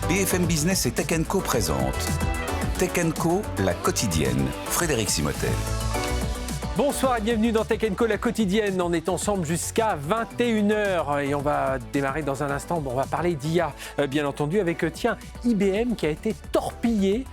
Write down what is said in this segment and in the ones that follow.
BFM Business et Tech & Co présente Tech & Co, la quotidienne. Frédéric Simotel. Bonsoir et bienvenue dans Tech & Co, la quotidienne. On est ensemble jusqu'à 21h et on va démarrer dans un instant. Bon, on va parler d'IA, bien entendu, avec IBM qui a été torpillé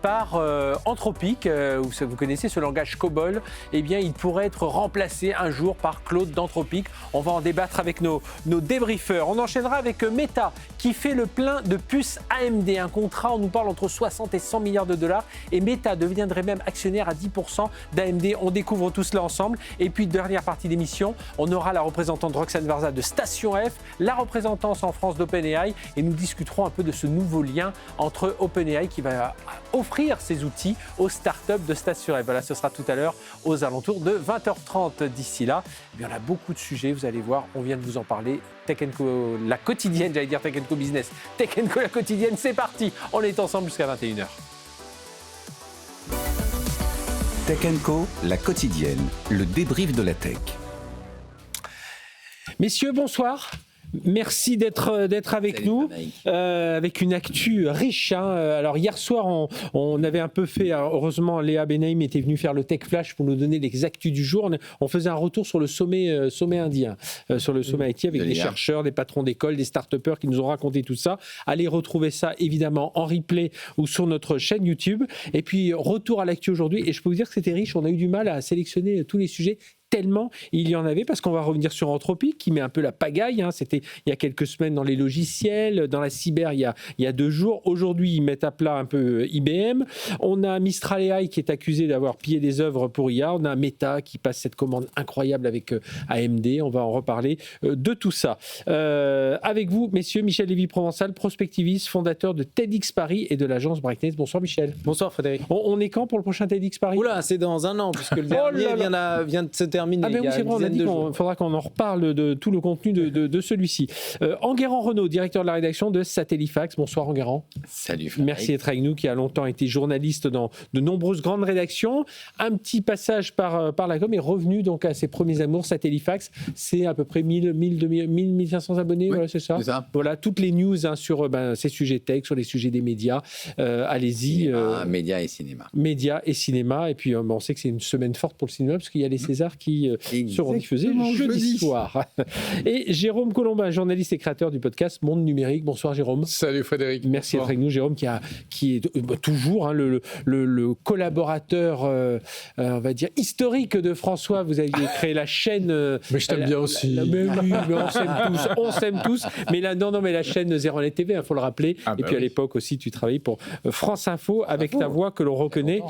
par Anthropic. Vous connaissez ce langage COBOL. Eh bien, il pourrait être remplacé un jour par Claude d'Anthropic. On va en débattre avec nos débriefeurs. On enchaînera avec Meta qui fait le plein de puces AMD. Un contrat, on nous parle entre 60 et 100 milliards de dollars. Et Meta deviendrait même actionnaire à 10% d'AMD. On découvre tout cela ensemble. Et puis, dernière partie d'émission, on aura la représentante Roxane Varza de Station F, la représentance en France d'OpenAI, et nous discuterons un peu de ce nouveau lien entre OpenAI qui va offrir ses outils aux startups de Station F. Voilà, ce sera tout à l'heure aux alentours de 20h30. D'ici là, eh bien, on a beaucoup de sujets, vous allez voir, on vient de vous en parler. Tech & Co, la quotidienne, j'allais dire Tech & Co Business. Tech & Co, la quotidienne, c'est parti. On est ensemble jusqu'à 21h. Tech & Co, la quotidienne, le débrief de la tech. Messieurs, bonsoir. Merci d'être avec nous, avec une actu riche. Alors hier soir, on avait un peu fait, heureusement Léa Benaïm était venue faire le Tech Flash pour nous donner les actus du jour. On faisait un retour sur le sommet indien, sur le sommet IT avec des chercheurs, des patrons d'école, des start-upers qui nous ont raconté tout ça. Allez retrouver ça évidemment en replay ou sur notre chaîne YouTube. Et puis retour à l'actu aujourd'hui. Et je peux vous dire que c'était riche, on a eu du mal à sélectionner tous les sujets. Tellement il y en avait, parce qu'on va revenir sur Anthropic qui met un peu la pagaille. C'était il y a quelques semaines dans les logiciels, dans la cyber il y a 2 jours. Aujourd'hui, ils mettent à plat un peu IBM. On a Mistral AI qui est accusé d'avoir pillé des œuvres pour IA. On a Meta qui passe cette commande incroyable avec AMD. On va en reparler de tout ça. Avec vous, messieurs, Michel Lévy-Provençal, prospectiviste, fondateur de TEDx Paris et de l'agence Brightness. Bonsoir Michel. Bonsoir Frédéric. On est quand pour le prochain TEDx Paris ? Oula, c'est dans un an, puisque le dernier vient de se terminer. Ah ben oui, c'est vrai, on a dit qu'il faudra qu'on en reparle de tout le contenu de celui-ci. Enguerrand Renaud, directeur de la rédaction de Satellifax. Bonsoir Enguerrand. Salut Frédéric. Merci d'être avec nous, qui a longtemps été journaliste dans de nombreuses grandes rédactions. Un petit passage par la com est revenu donc à ses premiers amours. Satellifax, c'est à peu près 1500 abonnés, Oui, voilà, c'est ça. Voilà, toutes les news sur ces sujets tech, sur les sujets des médias. Allez-y. Médias et cinéma. Médias et cinéma. Et puis on sait que c'est une semaine forte pour le cinéma, parce qu'il y a les Césars qui seront diffusés jeudi soir. Et Jérôme Colombin, journaliste et créateur du podcast Monde Numérique. Bonsoir Jérôme. Salut Frédéric. Merci d'être avec nous. Jérôme qui est toujours le collaborateur, on va dire, historique de François. Vous aviez créé la chaîne... mais je t'aime bien aussi. Mais oui, mais on s'aime tous. Mais là, non, mais la chaîne Zéro Net TV, faut le rappeler. Et puis à l'époque aussi, tu travaillais pour France Info avec ta voix que l'on reconnaît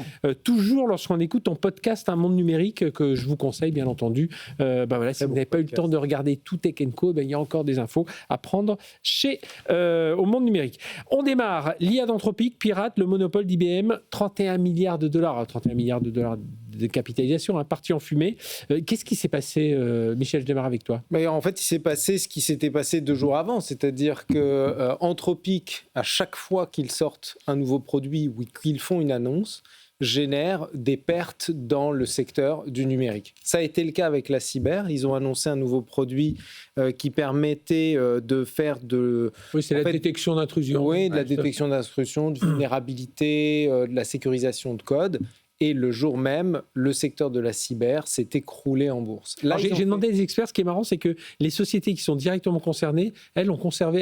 toujours lorsqu'on écoute ton podcast Un Monde Numérique, que je vous conseille bien entendu. Voilà, si vous n'avez pas eu le temps de regarder tout Tech & Co, il y a encore des infos à prendre au Monde Numérique. On démarre. L'IA d'Anthropic pirate le monopole d'IBM, 31 milliards de dollars de capitalisation, parti en fumée. Qu'est-ce qui s'est passé, Michel, je démarre avec toi. En fait, il s'est passé ce qui s'était passé 2 jours avant, c'est-à-dire que Anthropic, à chaque fois qu'ils sortent un nouveau produit ou qu'ils font une annonce, génère des pertes dans le secteur du numérique. Ça a été le cas avec la cyber. Ils ont annoncé un nouveau produit qui permettait de faire de... Oui, c'est la détection d'intrusion. Oui, de la détection d'intrusion, de vulnérabilité, de la sécurisation de code. Et le jour même, le secteur de la cyber s'est écroulé en bourse. Là, j'ai demandé à des experts, ce qui est marrant, c'est que les sociétés qui sont directement concernées, elles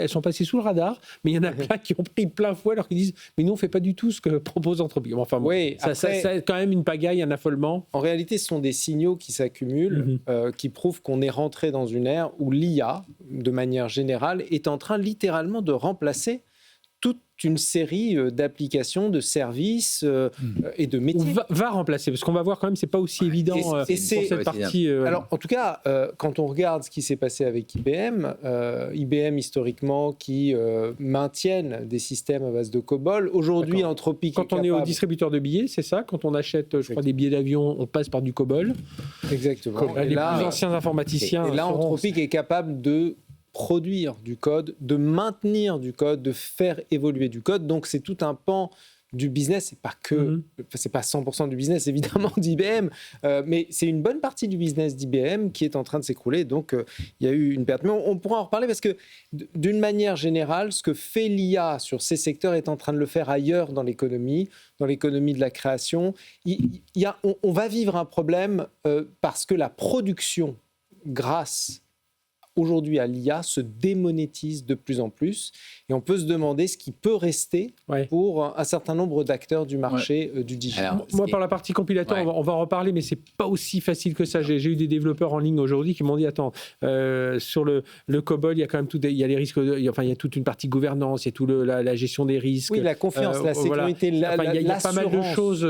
sont passées sous le radar, mais il y en a plein qui ont pris plein fouet alors qu'ils disent « mais nous, on ne fait pas du tout ce que propose Anthropic ». Enfin, oui, ça a quand même une pagaille, un affolement. En réalité, ce sont des signaux qui s'accumulent, qui prouvent qu'on est rentré dans une ère où l'IA, de manière générale, est en train littéralement de remplacer toute une série d'applications, de services et de métiers. Va remplacer, parce qu'on va voir quand même, c'est pas aussi évident pour cette partie. Alors, en tout cas, quand on regarde ce qui s'est passé avec IBM, IBM historiquement qui maintiennent des systèmes à base de COBOL. Aujourd'hui, Anthropic quand on est au distributeur de billets, c'est ça. Quand on achète, je crois, des billets d'avion, on passe par du COBOL. Exactement. Les plus anciens informaticiens. Et là, Anthropic est capable de produire du code, de maintenir du code, de faire évoluer du code. Donc, c'est tout un pan du business. C'est pas que, c'est pas 100% du business évidemment d'IBM, mais c'est une bonne partie du business d'IBM qui est en train de s'écrouler. Donc il y a eu une perte. Mais on pourra en reparler parce que d'une manière générale, ce que fait l'IA sur ces secteurs est en train de le faire ailleurs dans l'économie de la création. On va vivre un problème parce que la production, grâce aujourd'hui à l'IA, se démonétise de plus en plus. Et on peut se demander ce qui peut rester pour un certain nombre d'acteurs du marché du digital. Alors, moi, par la partie compilateur, on va en reparler, mais c'est pas aussi facile que ça. J'ai eu des développeurs en ligne aujourd'hui qui m'ont dit, attends, sur le COBOL, il y a quand même il y a les risques, il y a toute une partie gouvernance, il y a toute la gestion des risques. Oui, la confiance, la sécurité, il y a pas mal de choses.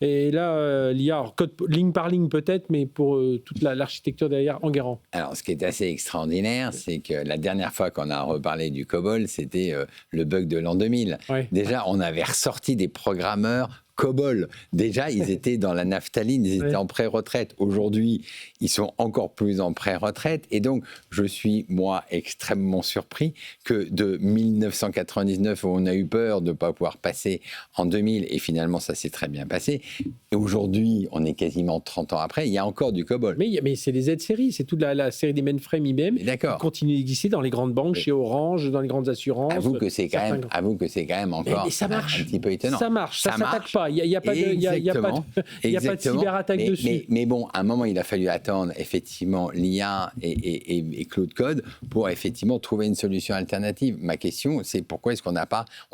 Et là, l'IA, alors, code ligne par ligne peut-être, mais pour toute l'architecture derrière, Enguerrand. Alors, ce qui est assez extraordinaire, c'est que la dernière fois qu'on a reparlé du COBOL, c'était le bug de l'an 2000. Déjà, on avait ressorti des programmeurs COBOL. Déjà, ils étaient dans la naphtaline, ils étaient en pré-retraite. Aujourd'hui, ils sont encore plus en pré-retraite. Et donc, je suis, moi, extrêmement surpris que de 1999, où on a eu peur de ne pas pouvoir passer en 2000, et finalement, ça s'est très bien passé. Et aujourd'hui, on est quasiment 30 ans après, il y a encore du COBOL. Mais c'est les Z-séries, c'est toute la série des mainframes IBM qui continue d'exister dans les grandes banques, chez Orange, dans les grandes assurances. Avoue que c'est quand même encore mais ça marche. Un petit peu étonnant. Ça marche, ça ne s'attaque pas. Il n'y a pas de cyberattaque dessus. Mais bon, à un moment, il a fallu attendre effectivement l'IA et Claude Code pour effectivement trouver une solution alternative. Ma question, c'est pourquoi est-ce qu'on ne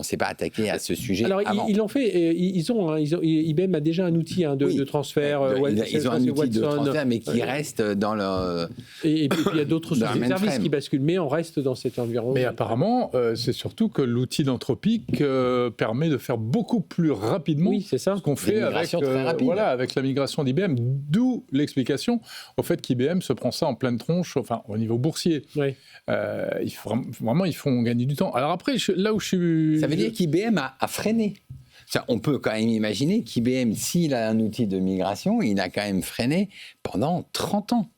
s'est pas attaqué à ce sujet avant ? Alors, ils l'ont fait. IBM a déjà un outil de transfert. Ils ont un outil de transfert, mais qui reste dans le... Et puis, il y a d'autres services qui basculent, mais on reste dans cet environnement. Mais apparemment, c'est surtout que l'outil d'Anthropic permet de faire beaucoup plus rapidement ce qu'on fait avec la migration d'IBM, d'où l'explication au fait qu'IBM se prend ça en pleine tronche, enfin au niveau boursier. Ils font gagner du temps. Alors après, là où je suis... Ça veut dire qu'IBM a freiné. On peut quand même imaginer qu'IBM, s'il a un outil de migration, il a quand même freiné pendant 30 ans.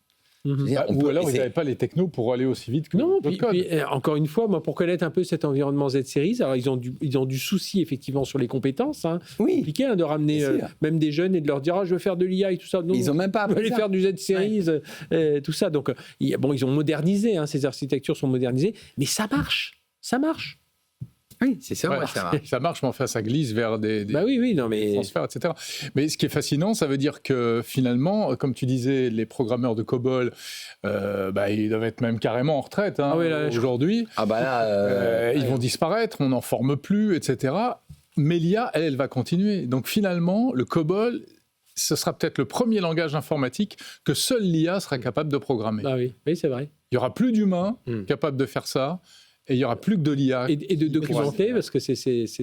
Ou alors ils n'avaient pas les technos pour aller aussi vite que le code. Puis, encore une fois, moi, pour connaître un peu cet environnement Z-Series, alors ils ont du souci effectivement sur les compétences. Compliqué de ramener même des jeunes et de leur dire je veux faire de l'IA et tout ça. Non, ils n'ont même pas appris aller faire du Z-Series, tout ça. Donc ils ont modernisé, ces architectures sont modernisées, mais ça marche. Oui, c'est ça, ça marche. Ça marche, mais enfin, ça glisse vers des transferts, etc. Mais ce qui est fascinant, ça veut dire que finalement, comme tu disais, les programmeurs de COBOL, ils doivent être même carrément en retraite aujourd'hui. Ils vont disparaître, on n'en forme plus, etc. Mais l'IA, elle va continuer. Donc finalement, le COBOL, ce sera peut-être le premier langage informatique que seule l'IA sera capable de programmer. Oui, c'est vrai. Il n'y aura plus d'humains capables de faire ça. Et il n'y aura plus que de l'IA. Et de documenter, parce que c'est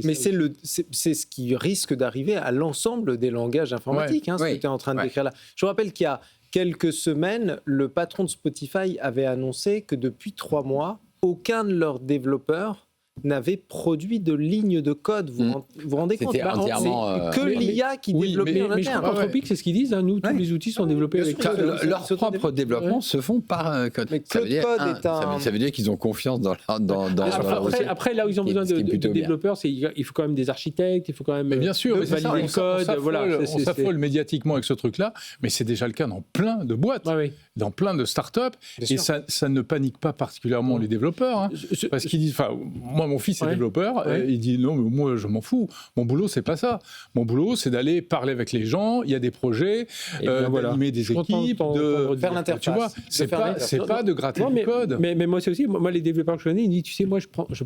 mais c'est ce qui risque d'arriver à l'ensemble des langages informatiques, ce que tu es en train de décrire là. Je vous rappelle qu'il y a quelques semaines, le patron de Spotify avait annoncé que depuis 3 mois, aucun de leurs développeurs n'avait produit de ligne de code. Vous vous rendez compte? C'était entièrement... que l'IA qui développait en interne. Mais je crois qu'Anthropic, c'est ce qu'ils disent. Nous, tous les outils sont développés avec code. Leurs propres développements se font par code. Mais ça veut dire qu'ils ont confiance dans leur outil. Après, là où ils ont besoin de développeurs, il faut quand même des architectes, il faut quand même valider le code. On s'affole médiatiquement avec ce truc-là, mais c'est déjà le cas dans plein de boîtes, dans plein de startups. Et ça ne panique pas particulièrement les développeurs. Parce qu'ils disent... Moi, mon fils est développeur, il dit non, mais moi, je m'en fous. Mon boulot, c'est pas ça. Mon boulot, c'est d'aller parler avec les gens, il y a des projets, d'animer des équipes, de faire l'interface. Tu vois, c'est pas de gratter du code. Mais moi, c'est aussi, moi, les développeurs que je connais, ils disent, tu sais, moi, je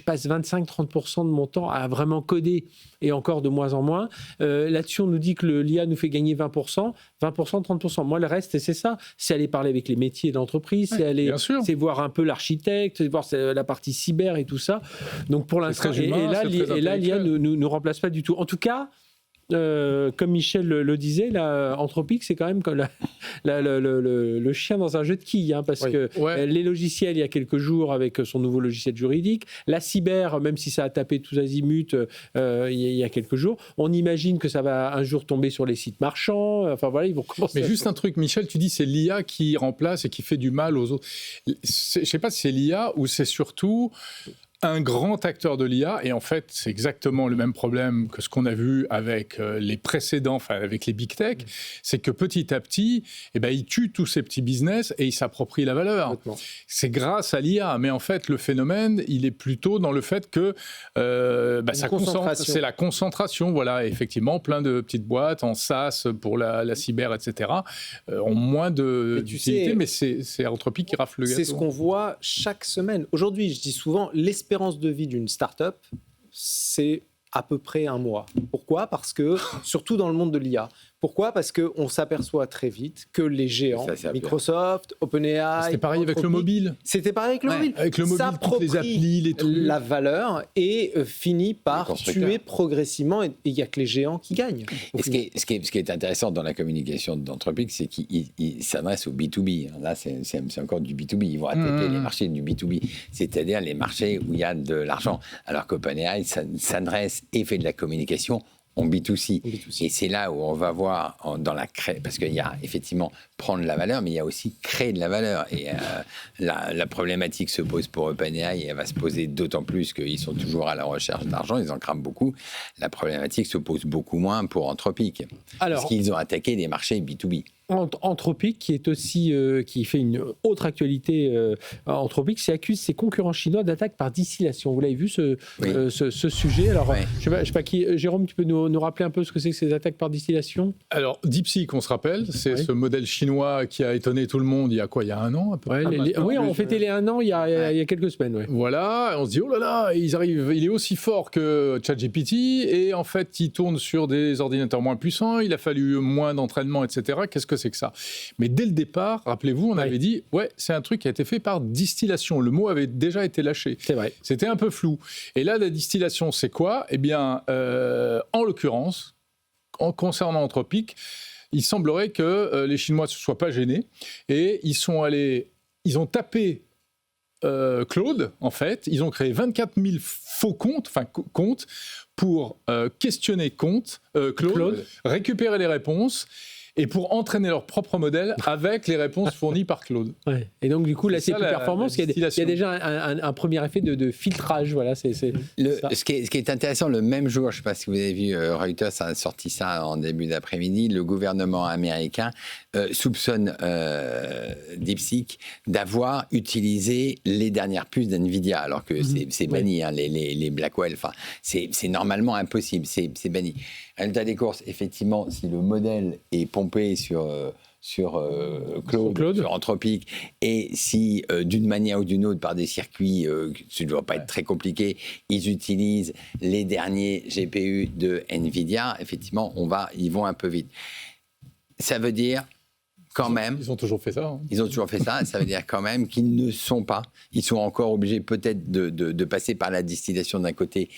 passe 25-30% de mon temps à vraiment coder, et encore de moins en moins. Là-dessus, on nous dit que l'IA nous fait gagner 20%, 30%. Moi, le reste, c'est ça. C'est aller parler avec les métiers d'entreprise, c'est voir un peu l'architecte, c'est voir la partie cyber et tout ça. Donc pour l'instant, et là, l'IA ne remplace pas du tout. En tout cas, comme Michel le disait, Anthropic, c'est quand même comme le chien dans un jeu de quilles, parce que les logiciels, il y a quelques jours, avec son nouveau logiciel juridique, la cyber, même si ça a tapé tous azimuts il y a quelques jours, on imagine que ça va un jour tomber sur les sites marchands. Enfin voilà, ils vont commencer. Mais juste un truc, Michel, tu dis c'est l'IA qui remplace et qui fait du mal aux autres. Je ne sais pas si c'est l'IA ou c'est surtout un grand acteur de l'IA, et en fait, c'est exactement le même problème que ce qu'on a vu avec les précédents, enfin avec les big tech, c'est que petit à petit, ils tuent tous ces petits business et ils s'approprient la valeur. C'est grâce à l'IA, mais en fait, le phénomène, il est plutôt dans le fait que ça concentre, c'est la concentration, voilà, effectivement, plein de petites boîtes en SaaS pour la cyber, etc., ont moins d'utilité, mais c'est Anthropic qui rafle le gâteau. C'est ce qu'on voit chaque semaine. Aujourd'hui, je dis souvent, l'espérance de vie d'une start-up, c'est à peu près 1 mois. Pourquoi ? Parce que, surtout dans le monde de l'IA, pourquoi ? Parce qu'on s'aperçoit très vite que les géants, Microsoft, OpenAI... C'était pareil avec le mobile. C'était pareil avec le mobile. Avec le mobile, toutes les applis, les trucs. La valeur et finit par tuer progressivement. Et il n'y a que les géants qui gagnent. Et ce qui est intéressant dans la communication d'Anthropic, c'est qu'il s'adresse au B2B. Là, c'est encore du B2B. Ils vont attaquer les marchés du B2B, c'est-à-dire les marchés où il y a de l'argent. Alors qu'OpenAI s'adresse et fait de la communication en B2C. Et c'est là où on va voir parce qu'il y a effectivement prendre la valeur, mais il y a aussi créer de la valeur. Et la problématique se pose pour OpenAI et elle va se poser d'autant plus qu'ils sont toujours à la recherche d'argent, ils en crament beaucoup. La problématique se pose beaucoup moins pour Anthropic, parce qu'ils ont attaqué des marchés B2B. Anthropic, qui est aussi qui fait une autre actualité, Anthropic, accuse ses concurrents chinois d'attaque par distillation. Vous l'avez vu ce sujet. Alors, je sais pas qui. Jérôme, tu peux nous rappeler un peu ce que c'est que ces attaques par distillation ? Alors, DeepSeek, on se rappelle, c'est ce modèle chinois qui a étonné tout le monde il y a quoi ? Il y a 1 an à peu près. Oui, on fêtait les 1 an il y a quelques semaines. Ouais. Voilà, on se dit oh là là, ils arrivent. Il est aussi fort que ChatGPT et en fait, il tourne sur des ordinateurs moins puissants. Il a fallu moins d'entraînement, etc. Qu'est-ce que c'est que ça ? Mais dès le départ, rappelez-vous, on avait dit c'est un truc qui a été fait par distillation. Le mot avait déjà été lâché. C'est vrai. C'était un peu flou. Et là, la distillation, c'est quoi ? Eh bien, en l'occurrence, concernant Anthropic, il semblerait que les Chinois ne se soient pas gênés et ils ont tapé Claude, en fait. Ils ont créé 24 000 faux comptes pour questionner Claude, récupérer les réponses et pour entraîner leur propre modèle avec les réponses fournies par Claude. Ouais. Et donc, du coup, là, c'est plus performance. Il y a déjà un premier effet de filtrage. Voilà, ce qui est intéressant, le même jour, je ne sais pas si vous avez vu, Reuters a sorti ça en début d'après-midi, le gouvernement américain soupçonne DeepSeek d'avoir utilisé les dernières puces d'NVIDIA, alors que c'est banni, les Blackwell. Enfin, c'est normalement impossible, c'est banni. Résultat des courses, effectivement, si le modèle est pompé sur Claude, sur Anthropic, et si d'une manière ou d'une autre, par des circuits, ça ne doit pas être très compliqué, ils utilisent les derniers GPU de NVIDIA, effectivement, ils vont un peu vite. Ça veut dire quand même... Ils ont toujours fait ça. Ils ont toujours fait ça, ça veut dire quand même qu'ils ne sont pas... Ils sont encore obligés peut-être de passer par la distillation d'un côté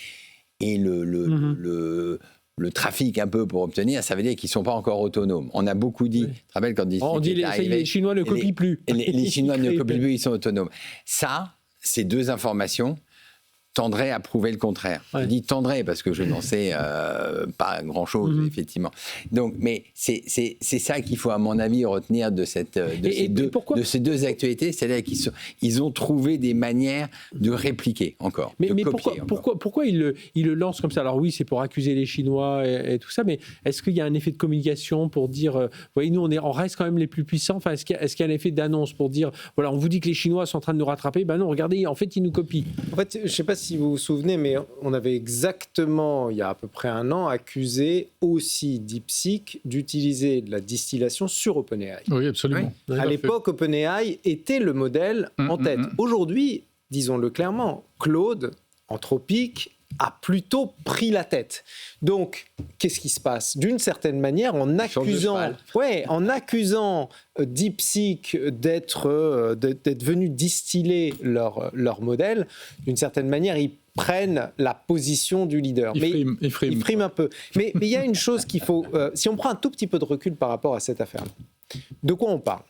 et le trafic un peu pour obtenir, ça veut dire qu'ils ne sont pas encore autonomes. On a beaucoup dit, tu te rappelles quand les Chinois ne copient plus. Les Chinois ne copient plus, ils sont autonomes. Ça, ces 2 informations tendraient à prouver le contraire. Je dis tendrait parce que je n'en sais pas grand-chose, effectivement. Donc, mais c'est ça qu'il faut, à mon avis, retenir de ces deux actualités, c'est-à-dire qu'ils ont trouvé des manières de répliquer encore. Mais pourquoi ils le lancent comme ça ? Alors oui, c'est pour accuser les Chinois et tout ça, mais est-ce qu'il y a un effet de communication pour dire, voyez, nous on reste quand même les plus puissants. Enfin, est-ce qu'il y a un effet d'annonce pour dire, voilà, on vous dit que les Chinois sont en train de nous rattraper. Ben non, regardez, en fait, ils nous copient. En fait, je ne sais pas si vous vous souvenez, mais on avait exactement, il y a à peu près 1 an, accusé aussi DeepSeek d'utiliser de la distillation sur OpenAI. Oui, absolument. À l'époque, OpenAI était le modèle en tête. Aujourd'hui, disons-le clairement, Claude, Anthropic, a plutôt pris la tête. Donc, qu'est-ce qui se passe ? D'une certaine manière, en accusant DeepSeek d'être venu distiller leur modèle, d'une certaine manière, ils prennent la position du leader. Ils friment un peu. Mais il y a une chose qu'il faut... si on prend un tout petit peu de recul par rapport à cette affaire, de quoi on parle ?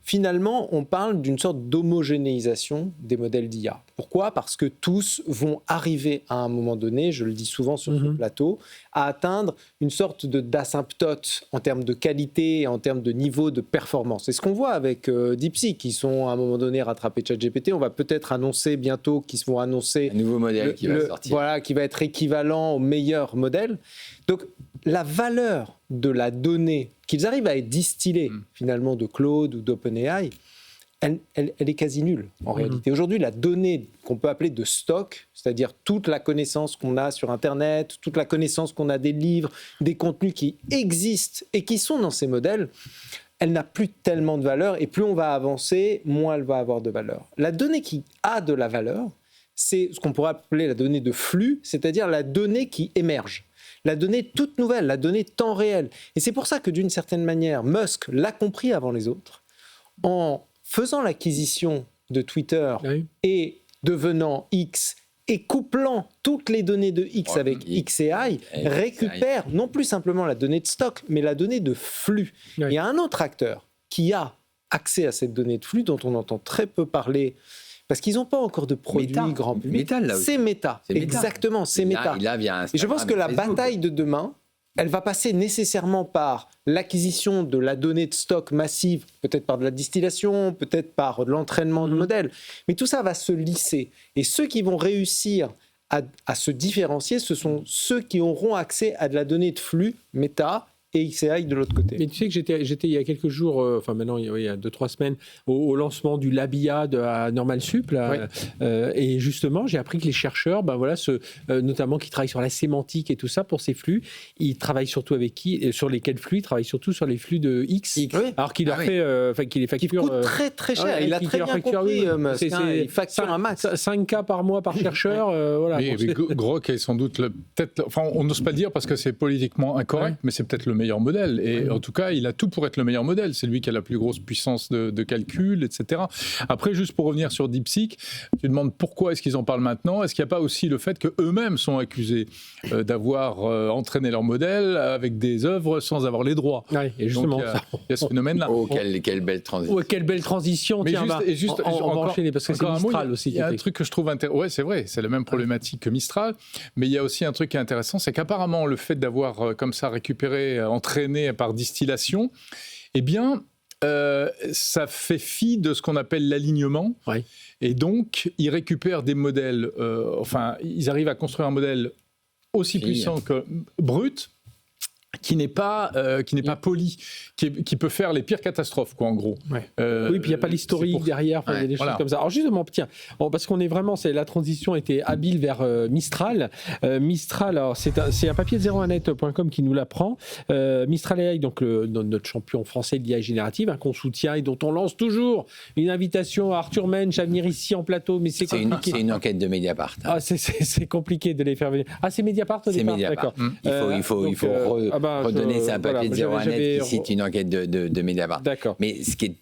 finalement, on parle d'une sorte d'homogénéisation des modèles d'IA. Pourquoi ? Parce que tous vont arriver à un moment donné, je le dis souvent sur ce plateau, à atteindre une sorte d'asymptote en termes de qualité et en termes de niveau de performance. C'est ce qu'on voit avec DeepSeek, qui sont à un moment donné rattrapés ChatGPT. On va peut-être annoncer bientôt qu'ils vont annoncer un nouveau modèle qui va sortir. Voilà, qui va être équivalent au meilleur modèle. Donc, la valeur de la donnée, qu'ils arrivent à être distillés finalement de Claude ou d'OpenAI, elle est quasi nulle en réalité. Aujourd'hui, la donnée qu'on peut appeler de stock, c'est-à-dire toute la connaissance qu'on a sur Internet, toute la connaissance qu'on a des livres, des contenus qui existent et qui sont dans ces modèles, elle n'a plus tellement de valeur et plus on va avancer, moins elle va avoir de valeur. La donnée qui a de la valeur, c'est ce qu'on pourrait appeler la donnée de flux, c'est-à-dire la donnée qui émerge. La donnée toute nouvelle, la donnée temps réel. Et c'est pour ça que d'une certaine manière, Musk l'a compris avant les autres, en faisant l'acquisition de Twitter et devenant X et couplant toutes les données de X avec XAI, récupère non plus simplement la donnée de stock, mais la donnée de flux. Il y a un autre acteur qui a accès à cette donnée de flux dont on entend très peu parler, parce qu'ils n'ont pas encore de produits grand public. C'est Meta, exactement, c'est Meta. Et je pense que la bataille de demain, elle va passer nécessairement par l'acquisition de la donnée de stock massive, peut-être par de la distillation, peut-être par de l'entraînement de modèles. Mais tout ça va se lisser. Et ceux qui vont réussir à se différencier, ce sont ceux qui auront accès à de la donnée de flux, Meta, et XAI de l'autre côté. Mais tu sais que j'étais il y a quelques jours, enfin maintenant il y a 2-3 semaines, au lancement du Labia à Normal Sup, là, et justement j'ai appris que les chercheurs, notamment qui travaillent sur la sémantique et tout ça pour ces flux, ils travaillent surtout avec sur lesquels flux? Ils travaillent surtout sur les flux de X. Alors qu'il leur fait, qu'il les facture. Qui coûte très très cher. Il a très bien compris, Musk. Il facture un max. 5K par mois par chercheur. Voilà. Mais Grok est sans doute peut-être. Enfin, on n'ose pas le dire parce que c'est politiquement incorrect, mais c'est peut-être le meilleur modèle. Et en tout cas, il a tout pour être le meilleur modèle. C'est lui qui a la plus grosse puissance de calcul, etc. Après, juste pour revenir sur DeepSeek, tu demandes pourquoi est-ce qu'ils en parlent maintenant? Est-ce qu'il n'y a pas aussi le fait qu'eux-mêmes sont accusés d'avoir entraîné leur modèle avec des œuvres sans avoir les droits? Et justement, il y a ce phénomème-là. Oh, quelle belle transition. Quelle belle transition. Mais tiens, on va enchaîner parce que c'est Mistral aussi. Il y a un truc que je trouve intéressant. Oui, c'est vrai, c'est la même problématique que Mistral. Mais il y a aussi un truc qui est intéressant, c'est qu'apparemment, le fait d'avoir comme ça récupéré, entraîné par distillation, eh bien, ça fait fi de ce qu'on appelle l'alignement. Et donc, ils récupèrent des modèles, ils arrivent à construire un modèle aussi puissant que brut, qui n'est pas poli, qui peut faire les pires catastrophes, quoi, en gros. Oui, puis il n'y a pas l'historique derrière, il y a des choses comme ça. Alors justement, tiens, parce qu'on est vraiment, la transition était habile vers Mistral. Mistral, alors c'est un papier de 01net.com qui nous l'apprend. Mistral AI, donc notre champion français de l'IA générative, qu'on soutient et dont on lance toujours une invitation à Arthur Mensch à venir ici en plateau, mais c'est compliqué. C'est une enquête de Mediapart. C'est compliqué de les faire venir. C'est Mediapart au départ. D'accord. Il faut redonner, c'est un papier de 01net qui cite une enquête de Mediapart. D'accord. Mais ce qui est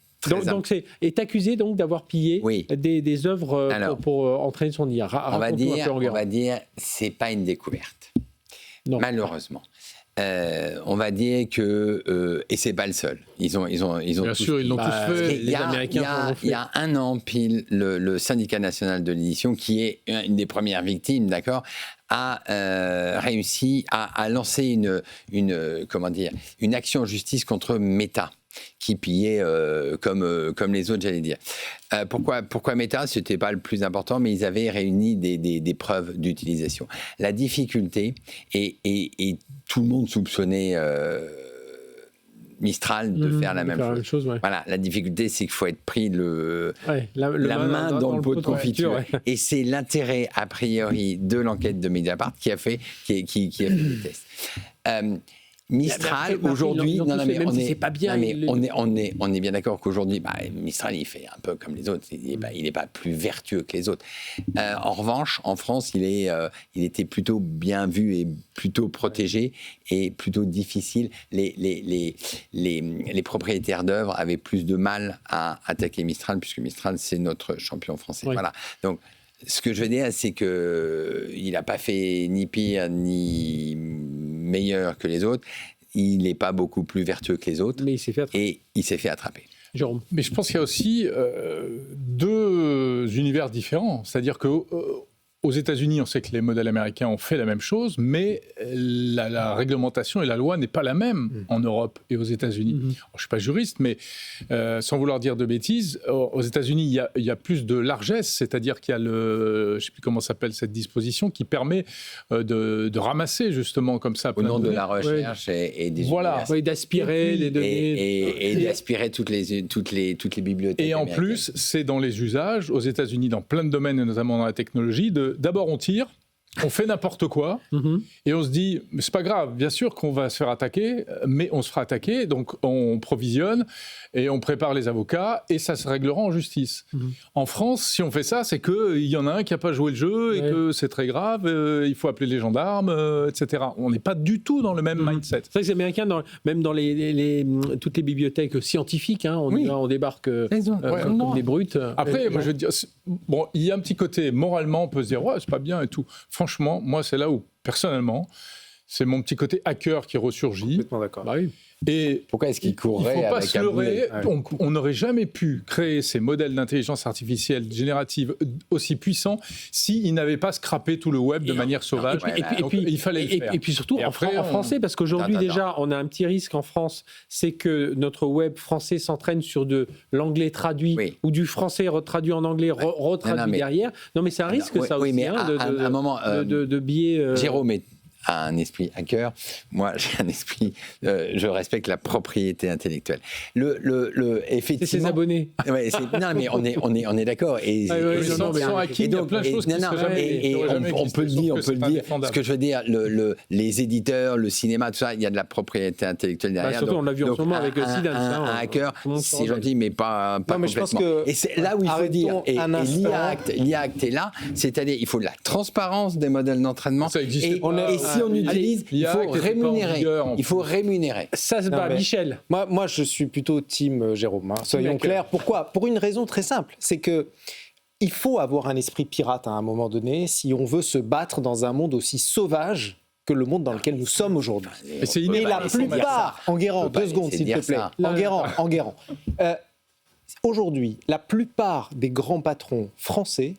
est accusé donc d'avoir pillé des œuvres pour entraîner son IA. On va dire, c'est pas une découverte. Non. Malheureusement. On va dire que et c'est pas le seul. Ils ont bien sûr, ils l'ont tous fait. Les Américains il y a un an pile, le syndicat national de l'édition, qui est une des premières victimes, d'accord, a réussi à lancer une action en justice contre Meta, qui pillait comme les autres, j'allais dire. Pourquoi Meta? Ce n'était pas le plus important, mais ils avaient réuni des preuves d'utilisation. La difficulté, et tout le monde soupçonnait Mistral de faire la même chose. Voilà, la difficulté, c'est qu'il faut être pris la main dans le pot de confiture. Et c'est l'intérêt, a priori, de l'enquête de Mediapart qui a fait les tests. Mistral aujourd'hui, on est bien d'accord qu'aujourd'hui, Mistral il fait un peu comme les autres, il n'est pas plus vertueux que les autres. En revanche, en France, il était plutôt bien vu et plutôt protégé et plutôt difficile. Les propriétaires d'œuvres avaient plus de mal à attaquer Mistral, puisque Mistral c'est notre champion français. Voilà. Donc ce que je veux dire, c'est qu'il n'a pas fait ni pire ni meilleur que les autres. Il n'est pas beaucoup plus vertueux que les autres. Mais il s'est fait attraper. Et il s'est fait attraper. Jérôme. Mais je pense qu'il y a aussi deux univers différents. C'est-à-dire qu'aux États-Unis, on sait que les modèles américains ont fait la même chose, mais la réglementation et la loi n'est pas la même en Europe et aux États-Unis. Alors, je ne suis pas juriste, mais sans vouloir dire de bêtises, aux États-Unis, il y a plus de largesse, c'est-à-dire qu'il y a je ne sais plus comment s'appelle cette disposition, qui permet de ramasser justement comme ça. Au nom de la recherche et des universités. D'aspirer les données. Et d'aspirer toutes les bibliothèques. Et en plus, c'est dans les usages, aux États-Unis, dans plein de domaines, et notamment dans la technologie, d'abord on tire, on fait n'importe quoi, et on se dit, mais c'est pas grave, bien sûr qu'on va se faire attaquer, mais on se fera attaquer, donc on provisionne, et on prépare les avocats, et ça se réglera en justice. En France, si on fait ça, c'est qu'il y en a un qui n'a pas joué le jeu, et que c'est très grave, il faut appeler les gendarmes, etc. On n'est pas du tout dans le même mindset. C'est vrai que les Américains, même dans toutes les bibliothèques scientifiques, on débarque comme des brutes. Après, moi je veux dire, bon, il y a un petit côté, moralement, on peut se dire, ouais, c'est pas bien et tout. Franchement, moi, c'est là où, personnellement, c'est mon petit côté hacker qui ressurgit. Complètement d'accord. Bah oui. Et pourquoi est-ce qu'il courrait? Il ne faut pas se leurrer. On n'aurait jamais pu créer ces modèles d'intelligence artificielle générative aussi puissants s'ils n'avaient pas scrappé tout le web de manière sauvage. Il fallait le faire. Et puis surtout en français, parce qu'aujourd'hui déjà, on a un petit risque en France, c'est que notre web français s'entraîne sur de l'anglais traduit ou du français retraduit en anglais, retraduit derrière. Non, mais c'est un risque ça aussi, de biais. Jérôme a un esprit hacker. Moi, j'ai un esprit. Je respecte la propriété intellectuelle. Effectivement. C'est ses abonnés. Ouais, non, mais on est d'accord. Et on peut le dire. Ce que je veux dire, les éditeurs, le cinéma, tout ça, il y a de la propriété intellectuelle derrière. Surtout, on l'a vu en ce moment avec Sidance. Un hacker, c'est gentil, mais pas complètement. Et c'est là où il faut dire. Et l'IA Act est là, c'est-à-dire il faut de la transparence des modèles d'entraînement. Ça existe. Si on utilise, il faut rémunérer. Ça se bat, Michel. Moi, je suis plutôt team Jérôme. Soyons clairs. Pourquoi ? Pour une raison très simple, c'est que il faut avoir un esprit pirate à un moment donné si on veut se battre dans un monde aussi sauvage que le monde dans lequel nous sommes aujourd'hui. Et la plupart, Enguerrand, 2 secondes s'il te plaît. Enguerrand. Aujourd'hui, la plupart des grands patrons français,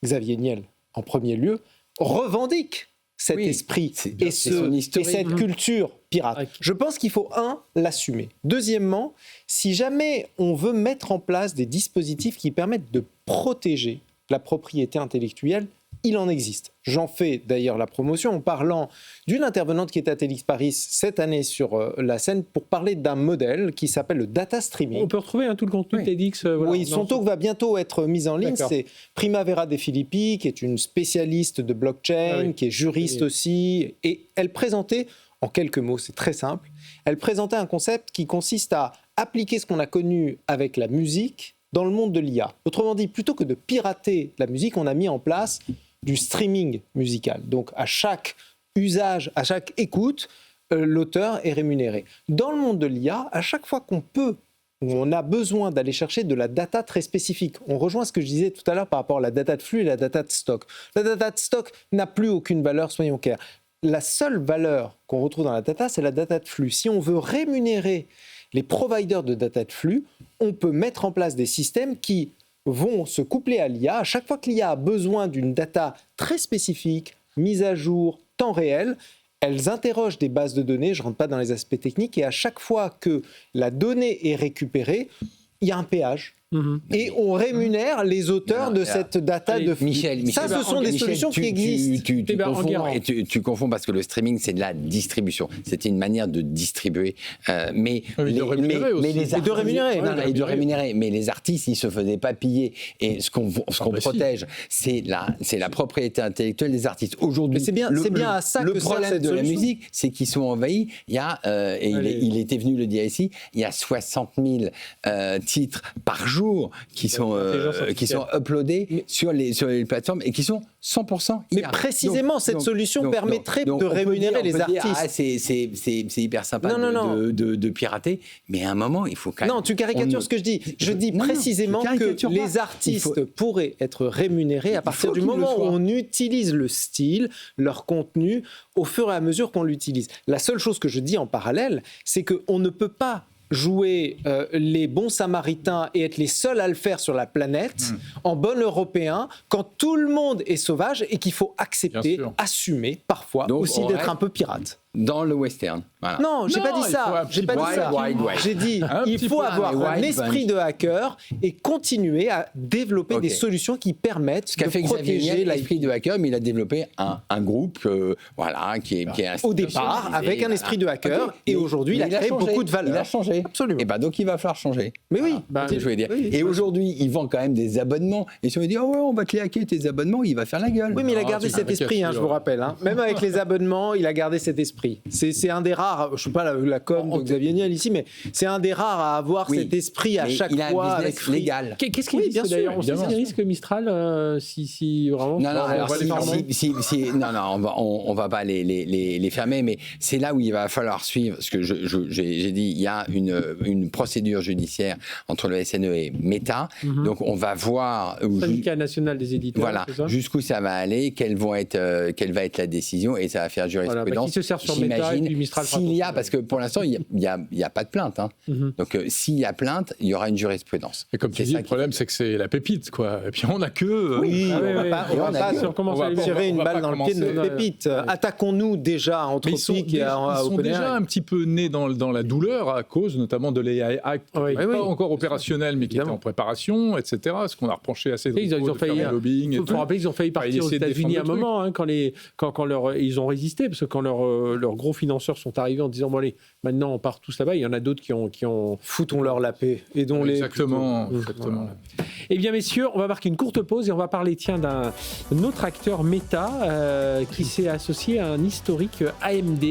Xavier Niel en premier lieu, revendiquent cet esprit et cette culture pirate. Je pense qu'il faut, l'assumer. Deuxièmement, si jamais on veut mettre en place des dispositifs qui permettent de protéger la propriété intellectuelle, il en existe. J'en fais d'ailleurs la promotion en parlant d'une intervenante qui est à TEDx Paris cette année sur la scène pour parler d'un modèle qui s'appelle le data streaming. On peut retrouver tout le contenu TEDx. Son talk va bientôt être mis en ligne. D'accord. C'est Primavera De Filippi, qui est une spécialiste de blockchain, qui est juriste aussi. Et elle présentait, en quelques mots, c'est très simple, elle présentait un concept qui consiste à appliquer ce qu'on a connu avec la musique dans le monde de l'IA. Autrement dit, plutôt que de pirater la musique, on a mis en place du streaming musical. Donc, à chaque usage, à chaque écoute, l'auteur est rémunéré. Dans le monde de l'IA, à chaque fois qu'on peut, où on a besoin d'aller chercher de la data très spécifique, on rejoint ce que je disais tout à l'heure par rapport à la data de flux et la data de stock. La data de stock n'a plus aucune valeur, soyons clairs. La seule valeur qu'on retrouve dans la data, c'est la data de flux. Si on veut rémunérer les providers de data de flux, on peut mettre en place des systèmes qui vont se coupler à l'IA. À chaque fois que l'IA a besoin d'une data très spécifique, mise à jour, temps réel, elles interrogent des bases de données, je ne rentre pas dans les aspects techniques, et à chaque fois que la donnée est récupérée, il y a un péage. Et on rémunère les auteurs de cette data de flux. Michel, ça, ce sont des solutions qui existent. Tu confonds parce que le streaming, c'est de la distribution. C'était une manière de distribuer. Mais de rémunérer aussi. De rémunérer. Mais les artistes, ils ne se faisaient pas piller. Et ce qu'on protège, c'est la propriété intellectuelle des artistes. Aujourd'hui, c'est bien à ça que le problème de la musique, c'est qu'ils sont envahis. Il y a, il était venu le dire ici, il y a 60 000 titres par jour qui sont uploadés sur les plateformes et qui sont 100% IA. Mais précisément, cette solution permettrait de rémunérer les artistes. C'est hyper sympa de pirater, mais à un moment, il faut quand même... Non, tu caricatures ce que je dis. Je dis précisément que les artistes pourraient être rémunérés à partir du moment où on utilise le style, leur contenu, au fur et à mesure qu'on l'utilise. La seule chose que je dis en parallèle, c'est qu'on ne peut pas jouer les bons samaritains et être les seuls à le faire sur la planète en bon européen quand tout le monde est sauvage et qu'il faut accepter, assumer parfois donc, aussi d'être un peu pirate. Dans le western. Voilà. Non, j'ai pas dit ça. J'ai dit il faut avoir un esprit de hacker et continuer à développer des solutions qui permettent de protéger l'esprit de hacker, mais il a développé un groupe qui est au départ avec un esprit de hacker et aujourd'hui il a créé beaucoup de valeur. Il a changé. Absolument. Et donc il va falloir changer. Mais oui. C'est ce que je voulais dire. Et aujourd'hui, il vend quand même des abonnements. Et si on dit on va te les hacker tes abonnements, il va faire la gueule. Oui, mais il a gardé cet esprit, je vous rappelle. Même avec les abonnements, il a gardé cet esprit. C'est un des rares, je ne suis pas la com de Xavier Niel ici, mais c'est un des rares à avoir cet esprit à chaque fois avec business légal. Qu'est-ce qu'il dit d'ailleurs? On sait si risque Mistral si vraiment. Non, on va pas les fermer, mais c'est là où il va falloir suivre. Ce que j'ai dit, il y a une procédure judiciaire entre le SNE et Meta, donc on va voir. Syndicat national des éditeurs. Voilà, jusqu'où ça va aller, quelle va être la décision, et ça va faire jurisprudence. Qui se sert sur Meta et puis Mistral. S'il y a, parce que pour l'instant, il n'y a pas de plainte. Donc, s'il y a plainte, il y aura une jurisprudence. Et comme tu dis, le problème, c'est que c'est la pépite, quoi. Et puis, on n'a que... on va pas tirer une balle dans le pied de notre pépite. Attaquons-nous déjà à Anthropic et à OpenAI. Ils sont déjà un petit peu nés dans la douleur à cause, notamment de l'AI Act, qui n'est pas encore opérationnel, mais qui était en préparation, etc. Ce qu'on a représentants assez ils ont failli lobbying. Il faut rappeler qu'ils ont failli partir aux États-Unis à un moment quand ils ont résisté, parce que quand leurs gros financeurs sont arrivés en disant bon allez, maintenant on part tous là-bas, il y en a d'autres qui ont foutons-leur la paix, aidons-les. Exactement. Eh bien messieurs, on va marquer une courte pause et on va parler d'un autre acteur Meta qui s'est associé à un historique AMD,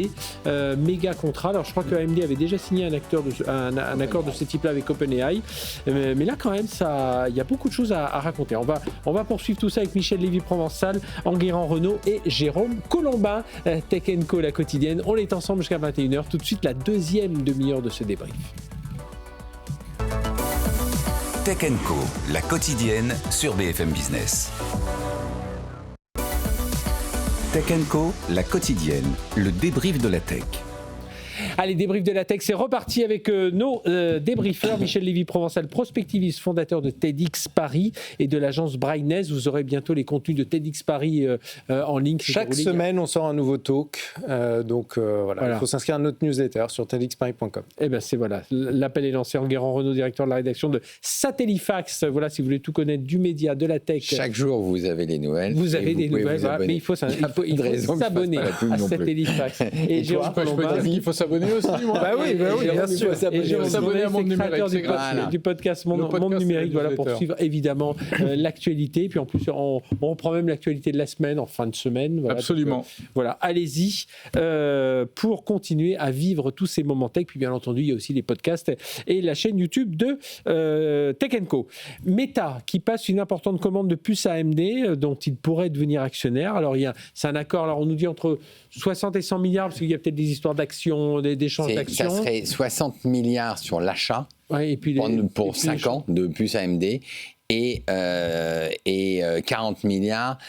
méga contrat. Alors je crois que AMD avait déjà signé un accord de ce type-là avec OpenAI, mais là quand même il y a beaucoup de choses à raconter. On va poursuivre tout ça avec Michel Lévy-Provençal, Enguerrand Renaud et Jérôme Colombin. Tech & Co, la quotidienne. On est ensemble jusqu'à 21h. Tout de suite, la deuxième demi-heure de ce débrief. Tech & Co, la quotidienne sur BFM Business. Tech & Co, la quotidienne, le débrief de la tech. Allez, débrief de la tech, c'est reparti avec nos débriefeurs. Michel Lévy-Provençal, prospectiviste, fondateur de TEDx Paris et de l'agence Brightness. Vous aurez bientôt les contenus de TEDx Paris en ligne. Chaque semaine, on sort un nouveau talk. Donc voilà, il faut s'inscrire à notre newsletter sur tedxparis.com. Eh bien, l'appel est lancé. Enguerrand Renaud, directeur de la rédaction de Satellifax. Voilà, si vous voulez tout connaître du média, de la tech. Chaque jour, vous avez des nouvelles. Vous avez des nouvelles, mais il faut s'abonner à Satellifax. Et Jérôme Colombin, il faut s'abonner aussi, moi. Bah oui, bien sûr. Et Jérôme s'abonner à Monde Numérique, du podcast Monde Numérique, pour suivre évidemment l'actualité. Puis en plus, on reprend même l'actualité de la semaine, en fin de semaine. Voilà, absolument. Donc, voilà, allez-y pour continuer à vivre tous ces moments tech. Puis bien entendu, il y a aussi les podcasts et la chaîne YouTube de Tech & Co. Meta, qui passe une importante commande de puces AMD, dont il pourrait devenir actionnaire. Alors, c'est un accord, alors on nous dit entre 60 et 100 milliards, parce qu'il y a peut-être des histoires d'actions, d'échanges d'actions. Ça serait 60 milliards sur l'achat pour 5 ans de puces AMD. Et 40 milliards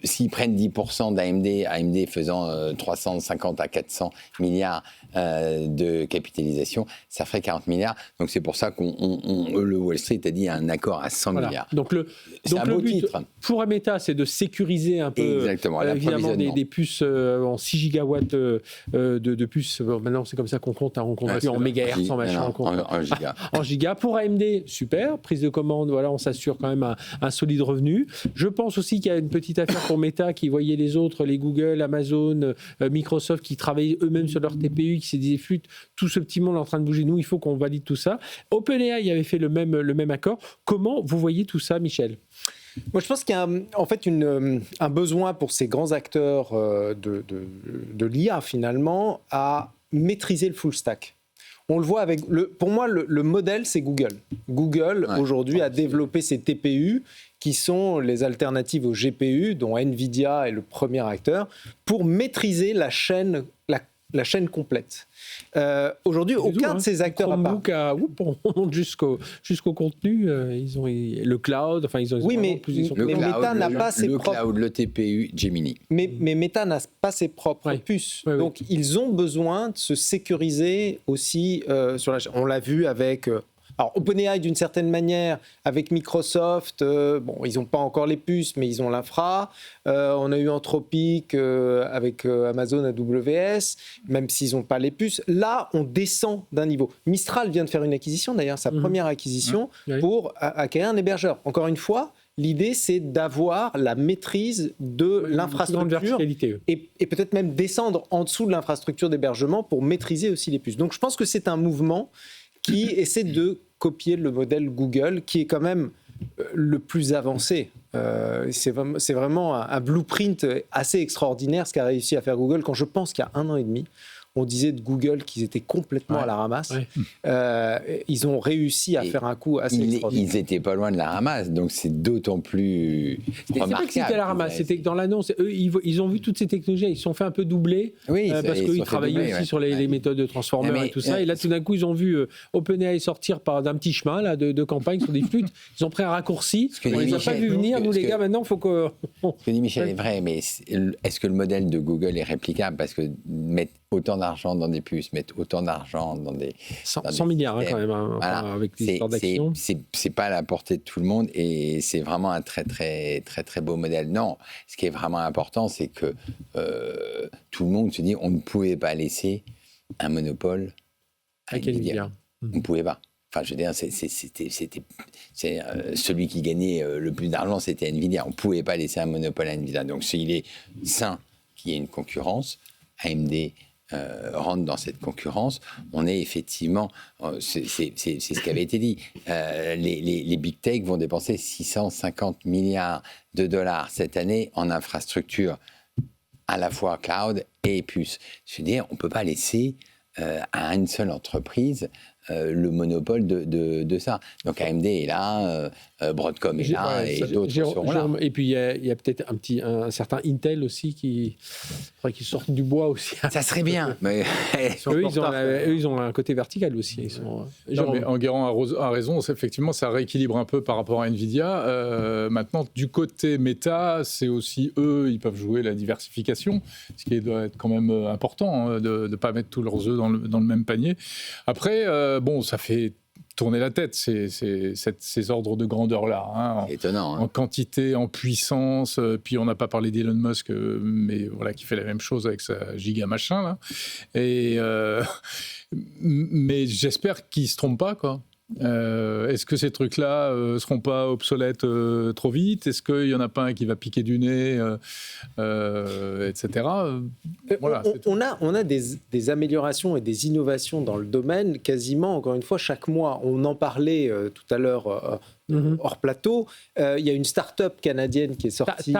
s'ils prennent 10% d'AMD, AMD faisant 350 à 400 milliards de capitalisation, ça ferait 40 milliards. Donc c'est pour ça le Wall Street a dit un accord à 100 milliards. Donc le but titre pour Meta, c'est de sécuriser un peu évidemment des puces en 6 gigawatts de puces. Maintenant c'est comme ça qu'on compte, on compte plus en mégahertz, en machin, en giga. Pour AMD, super, prise de commande. Voilà, on s'assure quand même un solide revenu. Je pense aussi qu'il y a une petite affaire pour Meta qui voyait les autres, les Google, Amazon, Microsoft, qui travaillaient eux-mêmes sur leur TPU, qui se disaient flûte, tout ce petit monde est en train de bouger. Nous, il faut qu'on valide tout ça. OpenAI avait fait le même accord. Comment vous voyez tout ça, Michel ? Moi, je pense qu'il y a en fait un besoin pour ces grands acteurs de l'IA, finalement, à maîtriser le full stack. On le voit avec pour moi, le modèle, c'est Google. Google, aujourd'hui, a développé ses TPU, qui sont les alternatives aux GPU, dont NVIDIA est le premier acteur, pour maîtriser la chaîne, la chaîne complète. Aujourd'hui, aucun de ces acteurs Chromebook on monte jusqu'au contenu. Ils ont le cloud. Enfin, ils ont. Oui, mais Meta n'a pas ses propres. Le cloud, le TPU, Gemini. Mais Meta n'a pas ses propres puces. Donc, ils ont besoin de se sécuriser aussi sur la chaîne. On l'a vu avec. Alors, OpenAI, d'une certaine manière, avec Microsoft, ils n'ont pas encore les puces, mais ils ont l'infra. On a eu Anthropic avec Amazon AWS, même s'ils n'ont pas les puces. Là, on descend d'un niveau. Mistral vient de faire une acquisition, d'ailleurs, sa première acquisition, pour acquérir un hébergeur. Encore une fois, l'idée, c'est d'avoir la maîtrise de l'infrastructure et peut-être même descendre en dessous de l'infrastructure d'hébergement pour maîtriser aussi les puces. Donc, je pense que c'est un mouvement qui essaie de copier le modèle Google, qui est quand même le plus avancé. C'est vraiment un blueprint assez extraordinaire, ce qu'a réussi à faire Google. Quand je pense qu'il y a 1 an et demi, on disait de Google qu'ils étaient complètement à la ramasse. Ils ont réussi à faire un coup assez extraordinaire. Ils n'étaient pas loin de la ramasse, donc c'est d'autant plus remarquable. C'est pas que c'était à la ramasse, c'était que dans l'annonce, eux, ils ont vu toutes ces technologies, ils se sont fait un peu doubler, parce qu'ils travaillaient aussi sur les méthodes de transformers et tout ça. Et là, tout d'un coup, ils ont vu OpenAI sortir d'un petit chemin là, de campagne sur des flûtes. Ils ont pris un raccourci. On les a pas vu venir. Nous, les gars, maintenant, il faut que... Ce que dit Michel est vrai, mais est-ce que le modèle de Google est réplicable? Parce que mettre autant d'argent dans des puces, mettre autant d'argent dans des... 100 milliards quand même, avec l'histoire d'actions. C'est pas à la portée de tout le monde et c'est vraiment un très, très, très, très beau modèle. Non, ce qui est vraiment important, c'est que tout le monde se dit on ne pouvait pas laisser un monopole à Nvidia. On ne pouvait pas. Enfin, je veux dire, celui qui gagnait le plus d'argent, c'était Nvidia. On ne pouvait pas laisser un monopole à Nvidia. Donc, s'il est sain qu'il y ait une concurrence, AMD rentre dans cette concurrence, on est effectivement, c'est ce qui avait été dit, les big tech vont dépenser 650 milliards de dollars cette année en infrastructure, à la fois cloud et puces. Je veux dire, on ne peut pas laisser à une seule entreprise le monopole de ça. Donc AMD est là, Broadcom est là, et d'autres seront là. Et puis il y a peut-être un certain Intel aussi qui faudrait qu'ils sortent du bois aussi. Ça serait bien. Mais eux, ils ont un côté vertical aussi. Ils sont, mais Enguerrand a raison. Effectivement, ça rééquilibre un peu par rapport à Nvidia. Maintenant, du côté Meta, c'est aussi eux, ils peuvent jouer la diversification, ce qui doit être quand même important, de ne pas mettre tous leurs œufs dans le même panier. Après, ça fait tourner la tête, ces ordres de grandeur-là. Étonnant. En quantité, en puissance. Puis on n'a pas parlé d'Elon Musk, mais voilà, qui fait la même chose avec sa giga machin. Là. Mais j'espère qu'il ne se trompe pas, quoi. Est-ce que ces trucs-là ne seront pas obsolètes trop vite? Est-ce qu'il n'y en a pas un qui va piquer du nez, etc. Voilà, on a des améliorations et des innovations dans le domaine quasiment, encore une fois, chaque mois. On en parlait tout à l'heure hors plateau. Il y a une start-up canadienne qui est sortie...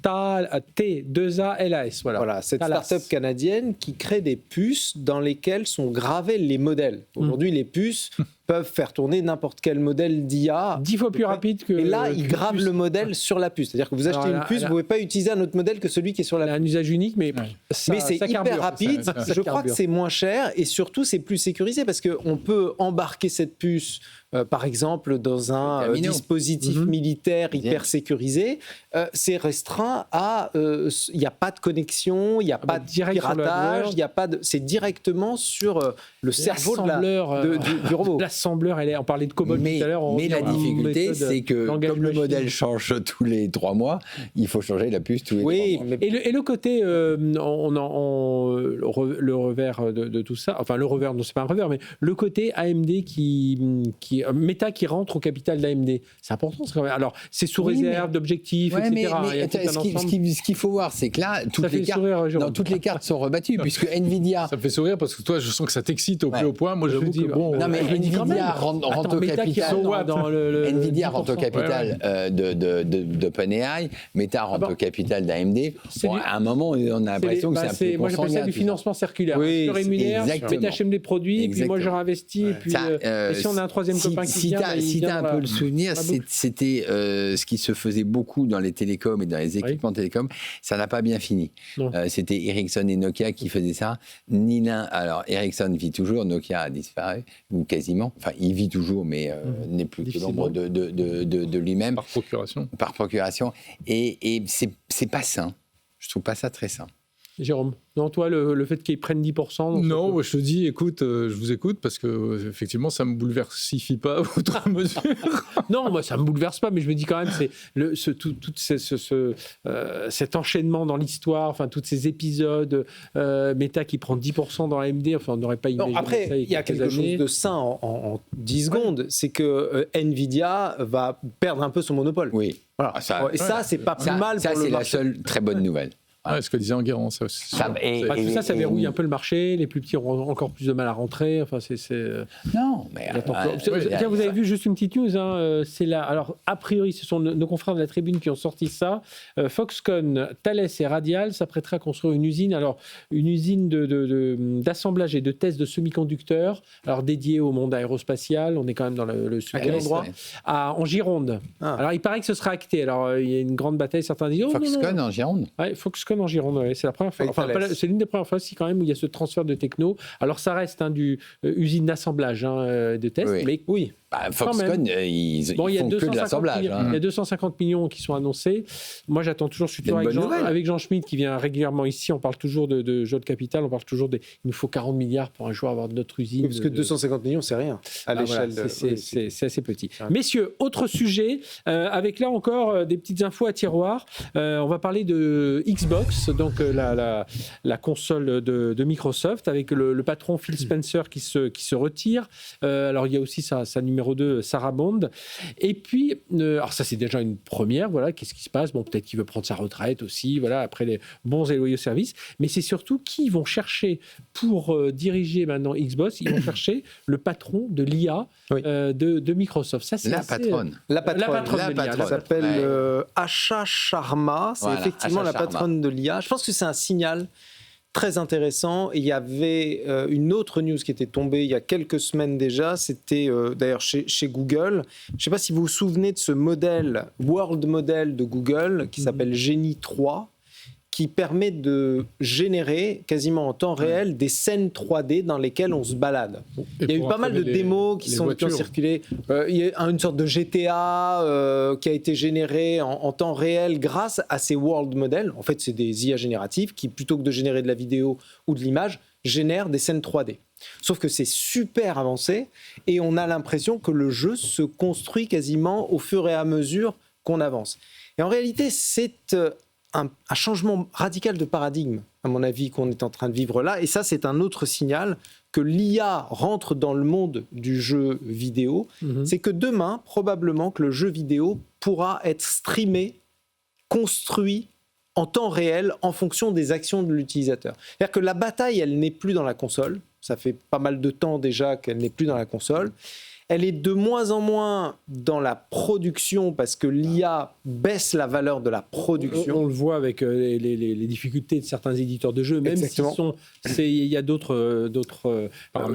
T2ALAS. Voilà, cette start-up canadienne qui crée des puces dans lesquelles sont gravés les modèles. Aujourd'hui, les puces peuvent faire tourner n'importe quel modèle d'IA. 10 fois plus rapide que... Et là, ils gravent le modèle sur la puce. C'est-à-dire que vous achetez une puce, vous ne pouvez pas utiliser un autre modèle que celui qui est sur la puce. Un usage unique, mais c'est hyper rapide. Je crois que c'est moins cher et surtout, c'est plus sécurisé parce qu'on peut embarquer cette puce, par exemple, dans un dispositif militaire hyper sécurisé. C'est restreint à... Il n'y a pas de connexion, il n'y a pas de piratage, c'est directement sur le cerveau du robot. L'assembleur, on parlait de COBOL tout à l'heure. Mais la difficulté, c'est que comme le modèle change tous les 3 mois, il faut changer la puce tous les 3 mois. Et le côté, le revers de tout ça, enfin le revers, non c'est pas un revers, mais le côté AMD Meta qui rentre au capital d'AMD, c'est important. Alors c'est sous réserve d'objectifs, etc. Ce qu'il faut voir, c'est que là, toutes les cartes sont rebattues, puisque Nvidia... Ça me fait sourire parce que toi, je sens que ça t'excite au plus haut point. Moi, j'avoue que bon... Non, mais Nvidia rentre au capital... Nvidia rentre au capital d'OpenAI, Meta rentre au capital d'AMD. À un moment, on a l'impression que c'est un peu... Moi, j'appelle ça du financement circulaire. Je te rémunère, je fais tâcher des produits, puis moi, je réinvestis, et puis si on a un troisième copain qui si vient. Si tu as un peu le souvenir, c'était ce qui se faisait beaucoup dans les télécoms et dans les équipements télécoms. Ça n'a pas bien fini. C'était Ericsson et Nokia qui faisaient ça. Ni l'un. Alors, Ericsson vit toujours, Nokia a disparu, ou quasiment. Enfin, il vit toujours, mais n'est plus que l'ombre de lui-même. Par procuration. Et c'est pas sain. Je trouve pas ça très sain. Jérôme, non, toi, le fait qu'ils prennent 10%... Non, moi, je te dis, écoute, je vous écoute parce que effectivement, ça me bouleversifie pas outre mesure. Non, moi, ça me bouleverse pas, mais je me dis quand même, c'est cet enchaînement dans l'histoire, enfin, tous ces épisodes, Meta qui prend 10% dans AMD, enfin, on n'aurait pas imaginé ça. Après, il y a quelque chose de sain en 10 secondes, c'est que Nvidia va perdre un peu son monopole. Oui. Voilà. Et ça, c'est pas plus mal pour le marché. Ça, c'est la seule très bonne nouvelle. Ce que disait Enguerrand, ça aussi. Tout ça verrouille un peu le marché. Les plus petits auront encore plus de mal à rentrer. Enfin, Non, mais... Vous avez vu juste une petite news. C'est là. Alors, a priori, ce sont nos confrères de la Tribune qui ont sorti ça. Foxconn, Thales et Radial s'apprêteraient à construire une usine. Alors, une usine d'assemblage et de test de semi-conducteurs. Alors, dédiée au monde aérospatial. On est quand même dans le sud. À quel endroit ? En Gironde. Alors, il paraît que ce sera acté. Alors, il y a une grande bataille. Certains disent... Foxconn en Gironde ? Oui, Foxconn en Gironde, c'est la première fois. C'est l'une des premières fois aussi quand même où il y a ce transfert de techno. Alors ça reste du usine d'assemblage de test, mais oui. Foxconn, ils font que de l'assemblage. Il y a 250 millions qui sont annoncés. Moi, j'attends toujours, je suis toujours avec Jean Schmitt qui vient régulièrement ici. On parle toujours de jeu de capital, on parle toujours il nous faut 40 milliards pour un jour avoir notre usine. Oui, parce que 250 millions, c'est rien à l'échelle. C'est assez petit. Messieurs, autre sujet, avec là encore des petites infos à tiroir. On va parler de Xbox, donc la console de Microsoft, avec le patron Phil Spencer qui se retire. Alors, il y a aussi sa numéro 2, Sarah Bond. Et puis, alors ça, c'est déjà une première. Voilà, qu'est-ce qui se passe ? Bon, peut-être qu'il veut prendre sa retraite aussi, voilà, après les bons et loyaux services. Mais c'est surtout qui ils vont chercher pour diriger maintenant Xbox. Ils vont chercher le patron de l'IA de Microsoft. Ça, c'est patronne. La patronne. Elle s'appelle Asha Sharma. C'est effectivement la patronne de l'IA. Je pense que c'est un signal très intéressant. Il y avait une autre news qui était tombée il y a quelques semaines déjà. C'était d'ailleurs chez Google. Je ne sais pas si vous vous souvenez de ce modèle, World Model de Google, qui s'appelle Genie 3, qui permet de générer quasiment en temps réel des scènes 3D dans lesquelles on se balade. Il y a eu pas mal de démos qui ont circulé. Il y a une sorte de GTA qui a été généré en temps réel grâce à ces world models. En fait, c'est des IA génératives qui, plutôt que de générer de la vidéo ou de l'image, génèrent des scènes 3D. Sauf que c'est super avancé et on a l'impression que le jeu se construit quasiment au fur et à mesure qu'on avance. Et en réalité, c'est un changement radical de paradigme, à mon avis, qu'on est en train de vivre là. Et ça, c'est un autre signal que l'IA rentre dans le monde du jeu vidéo. C'est que demain, probablement que le jeu vidéo pourra être streamé, construit en temps réel en fonction des actions de l'utilisateur. C'est-à-dire que la bataille, elle n'est plus dans la console. Ça fait pas mal de temps déjà qu'elle n'est plus dans la console. Elle est de moins en moins dans la production parce que l'IA baisse la valeur de la production. On le voit avec les difficultés de certains éditeurs de jeux, même s'il y a d'autres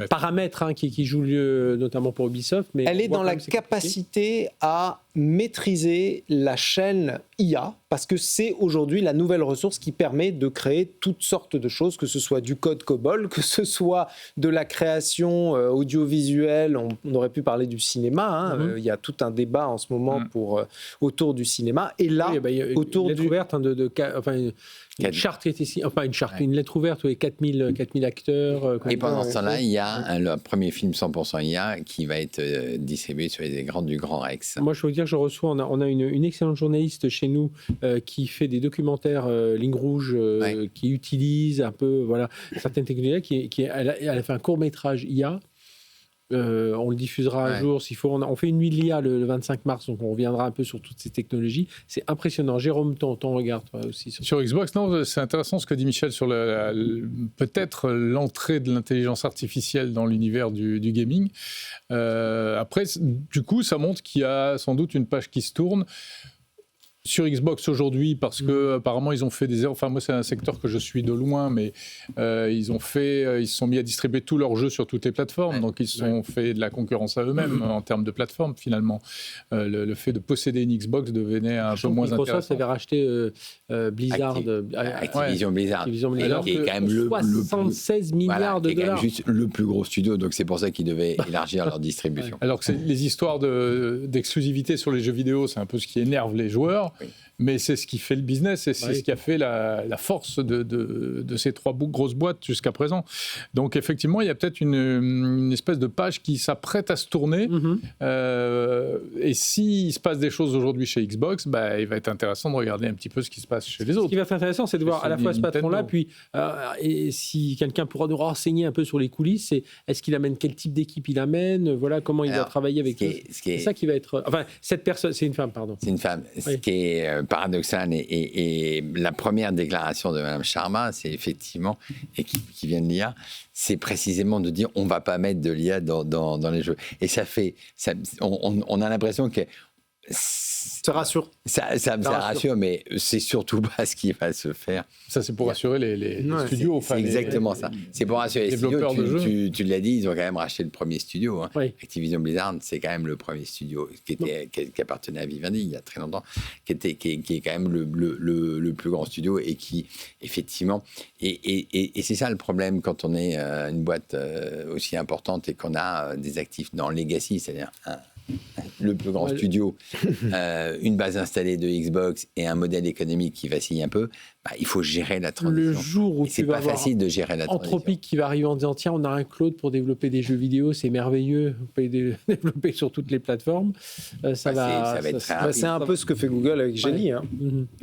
paramètres qui jouent lieu, notamment pour Ubisoft. Mais elle est dans la capacité à maîtriser la chaîne IA parce que c'est aujourd'hui la nouvelle ressource qui permet de créer toutes sortes de choses, que ce soit du code COBOL, que ce soit de la création audiovisuelle. On aurait pu parler du cinéma. Il y a tout un débat en ce moment autour du cinéma. Et là, autour une lettre ouverte une charte qui était une lettre ouverte où il y a 4000 acteurs. Et pendant ce temps-là, il y a le premier film 100% IA qui va être distribué sur les écrans du Grand Rex. Moi, je veux dire que on a une excellente journaliste chez nous qui fait des documentaires ligne rouge, qui utilise un peu certaines technologies. Elle a fait un court-métrage IA. On le diffusera un jour s'il faut. On fait une nuit de l'IA le 25 mars, donc on reviendra un peu sur toutes ces technologies. C'est impressionnant. Jérôme, ton regard toi aussi sur Xbox. Non, c'est intéressant ce que dit Michel sur peut-être l'entrée de l'intelligence artificielle dans l'univers du gaming. Après, du coup, ça montre qu'il y a sans doute une page qui se tourne. sur Xbox aujourd'hui, parce que apparemment ils ont fait des erreurs. Enfin, moi, c'est un secteur que je suis de loin, mais ils se sont mis à distribuer tous leurs jeux sur toutes les plateformes, donc ils se sont fait de la concurrence à eux-mêmes en termes de plateforme finalement. Le fait de posséder une Xbox devenait un peu moins intéressant. Microsoft avait racheté Blizzard, Activision Blizzard, qui est quand même le 76 milliards de dollars. Quand même juste le plus gros studio, donc c'est pour ça qu'ils devaient élargir leur distribution. Alors que les histoires d'exclusivité sur les jeux vidéo, c'est un peu ce qui énerve les joueurs. Oui. Mais c'est ce qui fait le business et c'est ce qui a fait la force de ces trois grosses boîtes jusqu'à présent. Donc effectivement, il y a peut-être une espèce de page qui s'apprête à se tourner. Et s'il se passe des choses aujourd'hui chez Xbox, il va être intéressant de regarder un petit peu ce qui se passe chez les autres. Ce qui va être intéressant, c'est de voir à la fois ce patron-là, puis et si quelqu'un pourra nous renseigner un peu sur les coulisses, c'est est-ce qu'il amène, quel type d'équipe il amène, voilà comment il va travailler avec eux. C'est ça qui va être... Enfin, cette personne, c'est une femme, pardon. C'est une femme. Ce qui est paradoxal et la première déclaration de Mme Sharma, c'est effectivement, et qui vient de l'IA, c'est précisément de dire on ne va pas mettre de l'IA dans les jeux. Et on a l'impression que... Ça rassure. Ça rassure, mais c'est surtout pas ce qui va se faire. Ça, c'est pour rassurer les studios. C'est exactement ça. C'est pour rassurer les développeurs de jeux. Tu l'as dit, ils ont quand même racheté le premier studio. Oui. Activision Blizzard, c'est quand même le premier studio qui appartenait à Vivendi il y a très longtemps, qui est quand même le plus grand studio et qui, effectivement... Et c'est ça le problème quand on est une boîte aussi importante et qu'on a des actifs dans Legacy, c'est-à-dire le plus grand studio, une base installée de Xbox et un modèle économique qui vacille un peu, il faut gérer la transition. Le jour où c'est pas facile de gérer la transition. Anthropic qui va arriver en disant tiens, on a un cloud pour développer des jeux vidéo, c'est merveilleux, vous pouvez développer sur toutes les plateformes. Ça va être très rapide. C'est un peu ce que fait Google avec Genie. Hein.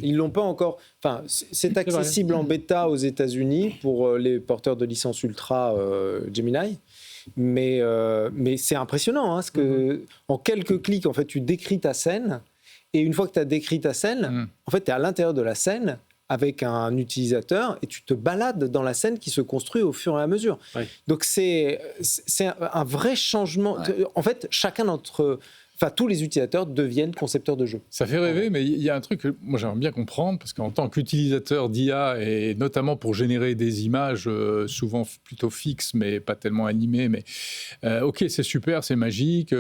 Ils l'ont pas encore. Enfin, c'est accessible en bêta aux États-Unis pour les porteurs de licence Ultra Gemini. Mais c'est impressionnant, parce que en quelques clics, en fait, tu décris ta scène, et une fois que tu as décrit ta scène, en fait, tu es à l'intérieur de la scène avec un utilisateur, et tu te balades dans la scène qui se construit au fur et à mesure. Oui. Donc c'est un vrai changement. Ouais. En fait, chacun d'entre... Enfin, tous les utilisateurs deviennent concepteurs de jeux. Ça fait rêver, mais il y a un truc que moi j'aimerais bien comprendre, parce qu'en tant qu'utilisateur d'IA, et notamment pour générer des images souvent plutôt fixes, mais pas tellement animées, mais ok, c'est super, c'est magique,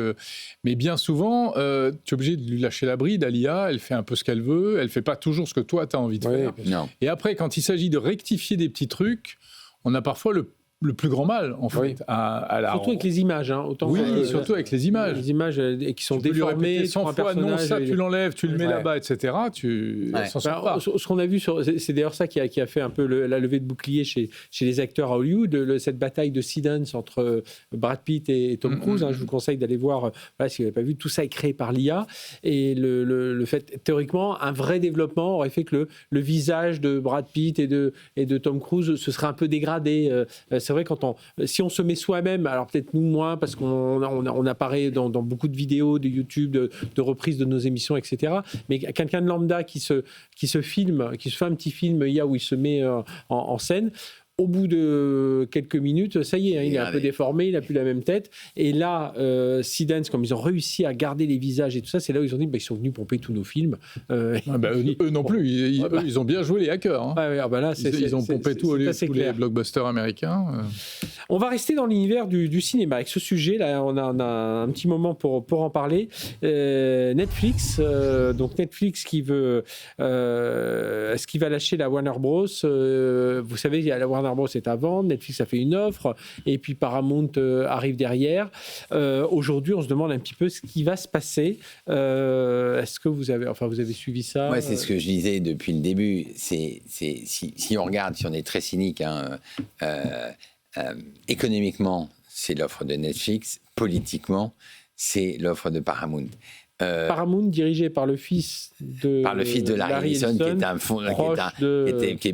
mais bien souvent, tu es obligé de lui lâcher la bride à l'IA, elle fait un peu ce qu'elle veut, elle ne fait pas toujours ce que toi tu as envie de faire. Non. Et après, quand il s'agit de rectifier des petits trucs, on a parfois le plus grand mal, en fait, à la... Surtout avec les images. Autant surtout avec les images. Les images qui sont déformées. 100 fois, non, ça, tu l'enlèves, tu le mets là-bas, etc. S'en sort pas. Ce qu'on a vu, c'est d'ailleurs ça qui a fait un peu la levée de bouclier chez les acteurs à Hollywood, cette bataille de Seedance entre Brad Pitt et Tom Cruise. Je vous conseille d'aller voir, si vous n'avez pas vu, tout ça est créé par l'IA. Et le fait, théoriquement, un vrai développement aurait fait que le visage de Brad Pitt et de Tom Cruise se serait un peu dégradé. C'est vrai, si on se met soi-même, alors peut-être nous moins, parce qu'on apparaît dans beaucoup de vidéos de YouTube, de reprises de nos émissions, etc. Mais quelqu'un de lambda qui se filme, qui se fait un petit film où il se met en scène, au bout de quelques minutes, ça y est, il est un peu déformé, il n'a plus la même tête. Et là, Seedance, comme ils ont réussi à garder les visages et tout ça, c'est là où ils ont dit ils sont venus pomper tous nos films. Eux non plus, ils ont bien joué les hackers. Ils ont pompé tous les blockbusters américains. On va rester dans l'univers du cinéma. Avec ce sujet, là, on a un petit moment pour en parler. Netflix, donc Netflix qui veut... est-ce qu'il va lâcher la Warner Bros. Vous savez, il y a la Warner Bros est à vendre, Netflix a fait une offre, et puis Paramount arrive derrière. Aujourd'hui, on se demande un petit peu ce qui va se passer. Est-ce que vous avez suivi ça? Ouais, c'est ce que je disais depuis le début. Si on regarde, si on est très cynique, économiquement, c'est l'offre de Netflix. Politiquement, c'est l'offre de Paramount. Paramount dirigé par le fils de Larry Ellison,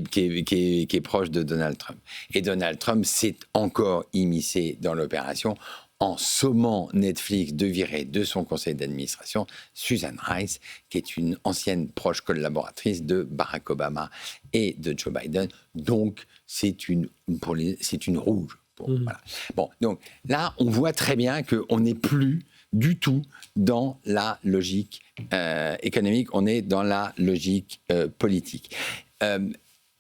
qui est proche de Donald Trump. Et Donald Trump s'est encore immiscé dans l'opération en sommant Netflix de virer de son conseil d'administration Susan Rice, qui est une ancienne proche collaboratrice de Barack Obama et de Joe Biden. Donc, c'est une rouge. Voilà. Bon, donc là, on voit très bien qu'on n'est plus du tout dans la logique économique, on est dans la logique politique.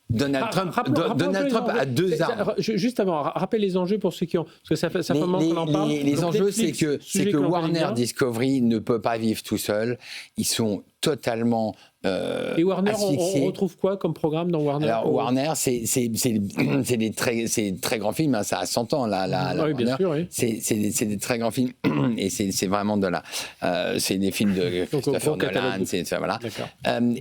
Donald Trump a deux armes. Juste avant, rappelle les enjeux pour ceux qui ont... Parce que ça fait un moment qu'on en parle. Les enjeux, c'est que Warner Discovery ne peut pas vivre tout seul. Ils sont totalement et Warner, asphyxiés. On retrouve quoi comme programme dans Warner? Alors, Warner, c'est des très grands films. Hein, ça a 100 ans, là. Oui, bien sûr, oui. C'est des très grands films. Et c'est vraiment de là. C'est des films de Christopher Nolan. Voilà.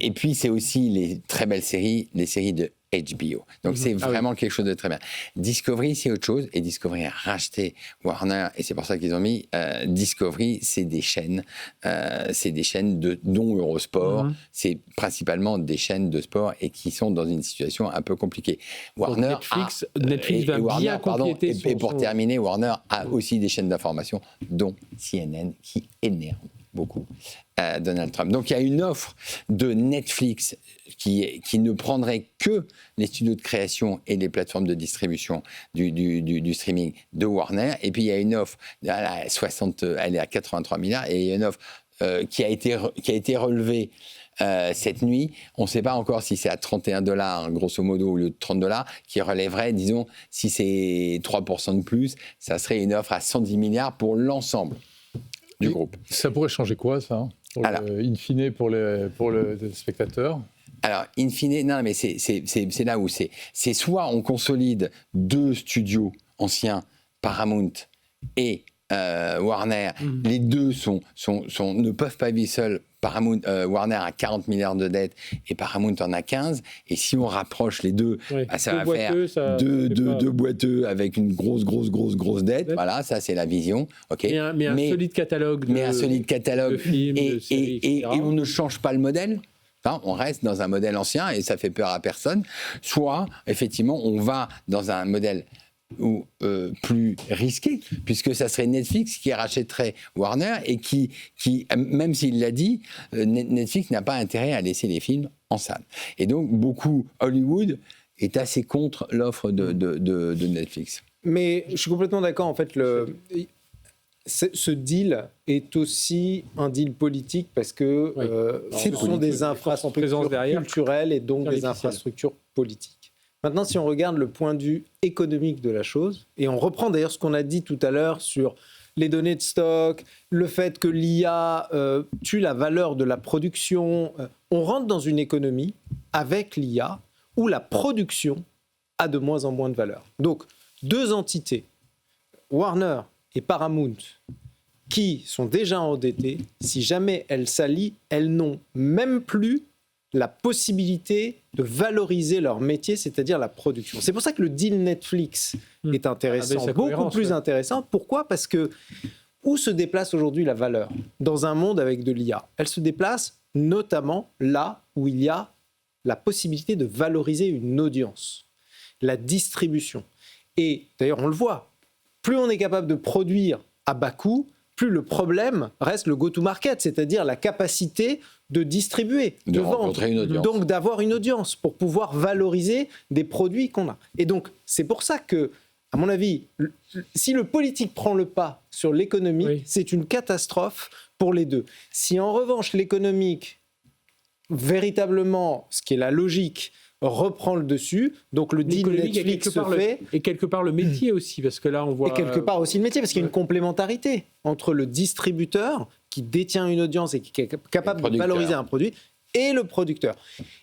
Et puis, c'est aussi les très belles séries, les séries de HBO. Donc, c'est vraiment quelque chose de très bien. Discovery, c'est autre chose. Et Discovery a racheté Warner. Et c'est pour ça qu'ils ont mis Discovery, c'est des chaînes. Dont Eurosport. C'est principalement des chaînes de sport et qui sont dans une situation un peu compliquée. Warner Netflix va bien compléter. Et pour terminer, Warner a aussi des chaînes d'information, dont CNN, qui énerve beaucoup Donald Trump. Donc, il y a une offre de Netflix qui ne prendrait que les studios de création et les plateformes de distribution du streaming de Warner. Et puis, il y a une offre, elle est à 83 milliards, et il y a une offre qui a été relevée cette nuit. On ne sait pas encore si c'est à $31, grosso modo, au lieu de $30, qui relèverait, disons, si c'est 3% de plus, ça serait une offre à 110 milliards pour l'ensemble du groupe. Ça pourrait changer quoi, ça, in fine, pour le spectateur? Alors, in fine, non, mais c'est là où c'est. C'est soit on consolide deux studios anciens, Paramount et Warner. Les deux ne peuvent pas vivre seuls. Warner a 40 milliards de dettes et Paramount en a 15. Et si on rapproche les deux, ça va faire deux boiteux avec une grosse dette. Voilà, ça c'est la vision. Okay. Mais un solide catalogue de films, de séries, et on ne change pas le modèle. Enfin, on reste dans un modèle ancien et ça fait peur à personne. Soit, effectivement, on va dans un modèle plus risqué, puisque ça serait Netflix qui rachèterait Warner et qui même s'il l'a dit, Netflix n'a pas intérêt à laisser les films en salle. Et donc, Hollywood est assez contre l'offre de Netflix. Mais je suis complètement d'accord, en fait, ce deal est aussi un deal politique parce que ce sont des infrastructures culturelles et donc des infrastructures politiques. Maintenant, si on regarde le point de vue économique de la chose, et on reprend d'ailleurs ce qu'on a dit tout à l'heure sur les données de stock, le fait que l'IA tue la valeur de la production, on rentre dans une économie avec l'IA où la production a de moins en moins de valeur. Donc, deux entités, Warner et Paramount, qui sont déjà endettées, si jamais elles s'allient, elles n'ont même plus la possibilité de valoriser leur métier, c'est-à-dire la production. C'est pour ça que le deal Netflix est intéressant, beaucoup plus intéressant. Pourquoi ? Parce que où se déplace aujourd'hui la valeur ? Dans un monde avec de l'IA. Elle se déplace notamment là où il y a la possibilité de valoriser une audience, la distribution. Et d'ailleurs, on le voit, plus on est capable de produire à bas coût, plus le problème reste le go-to-market, c'est-à-dire la capacité de distribuer, de vendre, donc d'avoir une audience pour pouvoir valoriser des produits qu'on a. Et donc, c'est pour ça que, à mon avis, si le politique prend le pas sur l'économique, c'est une catastrophe pour les deux. Si en revanche, l'économique, véritablement, ce qui est la logique, reprend le dessus, donc le deal Netflix se fait. Et quelque part le métier aussi, parce que là on voit... Et quelque part aussi le métier, parce qu'il y a une complémentarité entre le distributeur qui détient une audience et qui est capable de valoriser un produit, et le producteur.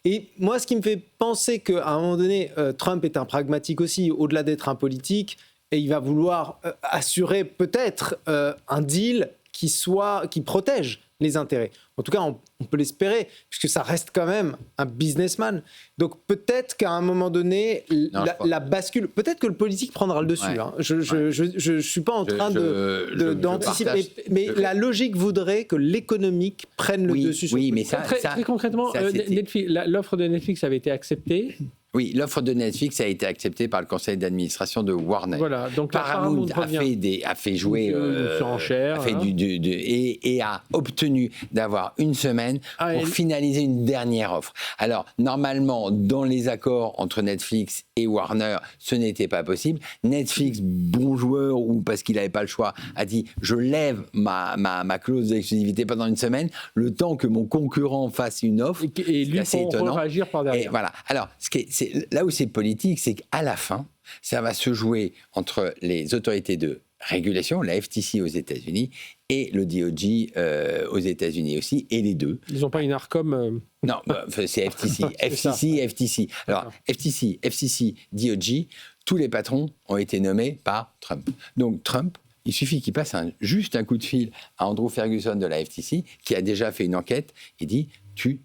Et moi, ce qui me fait penser qu'à un moment donné, Trump est un pragmatique aussi, au-delà d'être un politique, et il va vouloir assurer peut-être un deal qui protège les intérêts. En tout cas, on peut l'espérer, puisque ça reste quand même un businessman. Donc peut-être qu'à un moment donné, la bascule... Peut-être que le politique prendra le dessus. Hein. Je ne suis pas en train d'anticiper. Mais la logique voudrait que l'économique prenne le dessus. Oui, mais ça... Très concrètement, l'offre de Netflix avait été acceptée. Oui, l'offre de Netflix a été acceptée par le conseil d'administration de Warner. Voilà, donc Paramount a fait jouer et a obtenu d'avoir une semaine pour finaliser une dernière offre. Alors, normalement, dans les accords entre Netflix et Warner, ce n'était pas possible. Netflix, bon joueur, ou parce qu'il n'avait pas le choix, a dit « je lève ma clause d'exclusivité pendant une semaine, le temps que mon concurrent fasse une offre ». Et lui, c'est étonnant. Réagir par derrière. Et voilà. Alors, là où c'est politique, c'est qu'à la fin, ça va se jouer entre les autorités de régulation, la FTC aux États-Unis et le DOJ aux États-Unis aussi, et les deux. Ils n'ont pas une ARCOM Non, c'est FTC. FTC. Alors, FCC, DOJ, tous les patrons ont été nommés par Trump. Donc, Trump, il suffit qu'il passe juste un coup de fil à Andrew Ferguson de la FTC, qui a déjà fait une enquête, et dit « tu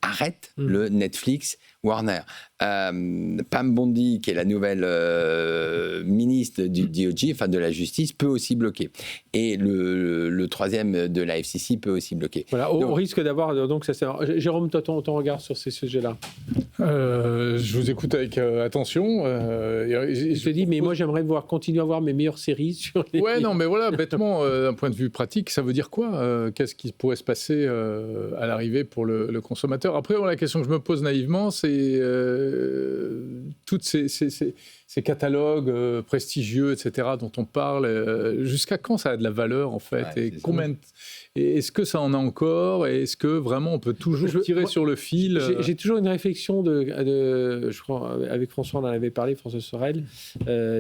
arrêtes le Netflix Warner ». Pam Bondi, qui est la nouvelle ministre du DOJ, enfin de la justice, peut aussi bloquer. Et le troisième de la FCC peut aussi bloquer. Voilà, au risque d'avoir... Donc ça, Jérôme, toi, ton regard sur ces sujets-là? Je vous écoute avec attention. Je te dis, mais moi, j'aimerais continuer à voir mes meilleures séries sur les... Ouais, non, mais voilà, bêtement, d'un point de vue pratique, ça veut dire quoi? Qu'est-ce qui pourrait se passer à l'arrivée pour le consommateur? Après, la question que je me pose naïvement, c'est... toutes ces catalogues prestigieux, etc., dont on parle, jusqu'à quand ça a de la valeur, en fait? Est-ce que ça en a encore? Et est-ce que vraiment on peut toujours tirer sur le fil? J'ai toujours une réflexion je crois, avec François, on en avait parlé, François Sorel,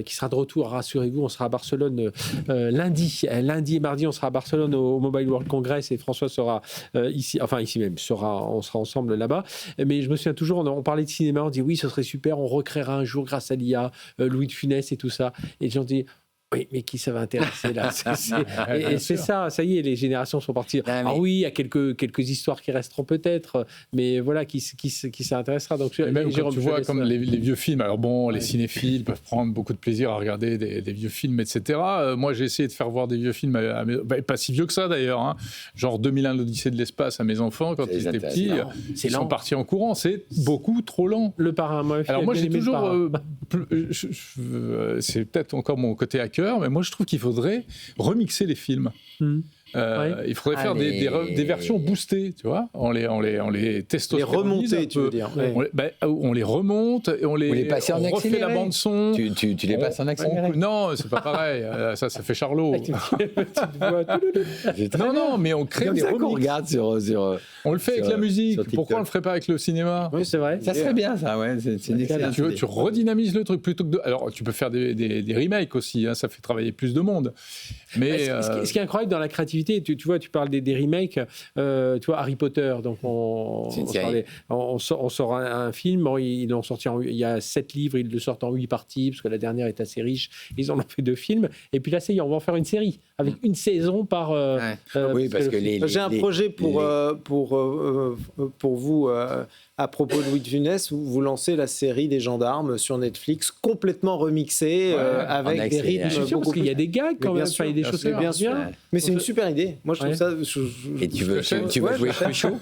qui sera de retour, rassurez-vous, on sera à Barcelone lundi et mardi, on sera à Barcelone au Mobile World Congress, et François sera ici même, on sera ensemble là-bas. Mais je me souviens toujours, on parlait de cinéma, on dit oui, ce serait super, on recréera un jour grâce à l'IA, Louis de Funès et tout ça. Et les gens disent... Oui, mais qui ça va intéresser là? C'est ça y est, les générations sont parties. Oui, il y a quelques histoires qui resteront peut-être, mais voilà, qui ça intéressera. Donc, même Jérôme, tu vois, comme les vieux films, alors bon, les cinéphiles peuvent prendre beaucoup de plaisir à regarder des vieux films, etc. Moi, j'ai essayé de faire voir des vieux films, pas si vieux que ça d'ailleurs, hein, genre 2001, l'Odyssée de l'espace à mes enfants quand ils étaient petits. Ils sont partis en courant, c'est beaucoup trop lent. Le Parrain, alors moi, j'ai toujours... c'est peut-être encore mon côté hacker, mais moi je trouve qu'il faudrait remixer les films. Il faudrait faire des versions boostées, tu vois, on les testostéronise. Les remonter, tu veux dire. On les remonte et on refait la bande son. Tu les passes en accéléré? Non, c'est pas pareil. Ça fait Charlot. Non, mais on crée des remixes. On regarde sur on le fait avec la musique. Pourquoi on le ferait pas avec le cinéma? Oui, c'est vrai. Ça serait bien, ça. Ouais, c'est une excellente idée. Tu redynamises le truc plutôt que de. Alors, tu peux faire des remakes aussi. Hein, ça fait travailler plus de monde. Mais ce qui est incroyable dans la créativité, tu vois, tu parles des remakes, tu vois, Harry Potter, donc on sort un film, ils l'ont sorti il y a 7 livres, ils le sortent en 8 parties, parce que la dernière est assez riche, ils en ont fait 2 films, et puis là, ça y est, on va en faire une série, avec une saison par... oui, parce que j'ai un projet pour vous... à propos de Louis de Funès, vous lancez la série des gendarmes sur Netflix, complètement remixée, avec des rythmes. Je suis sûr, parce qu'il y a des gags quand même, il y a des choses bien sûr. Mais c'est une super idée. Moi, je trouve ça. Et tu vas jouer Cruchot?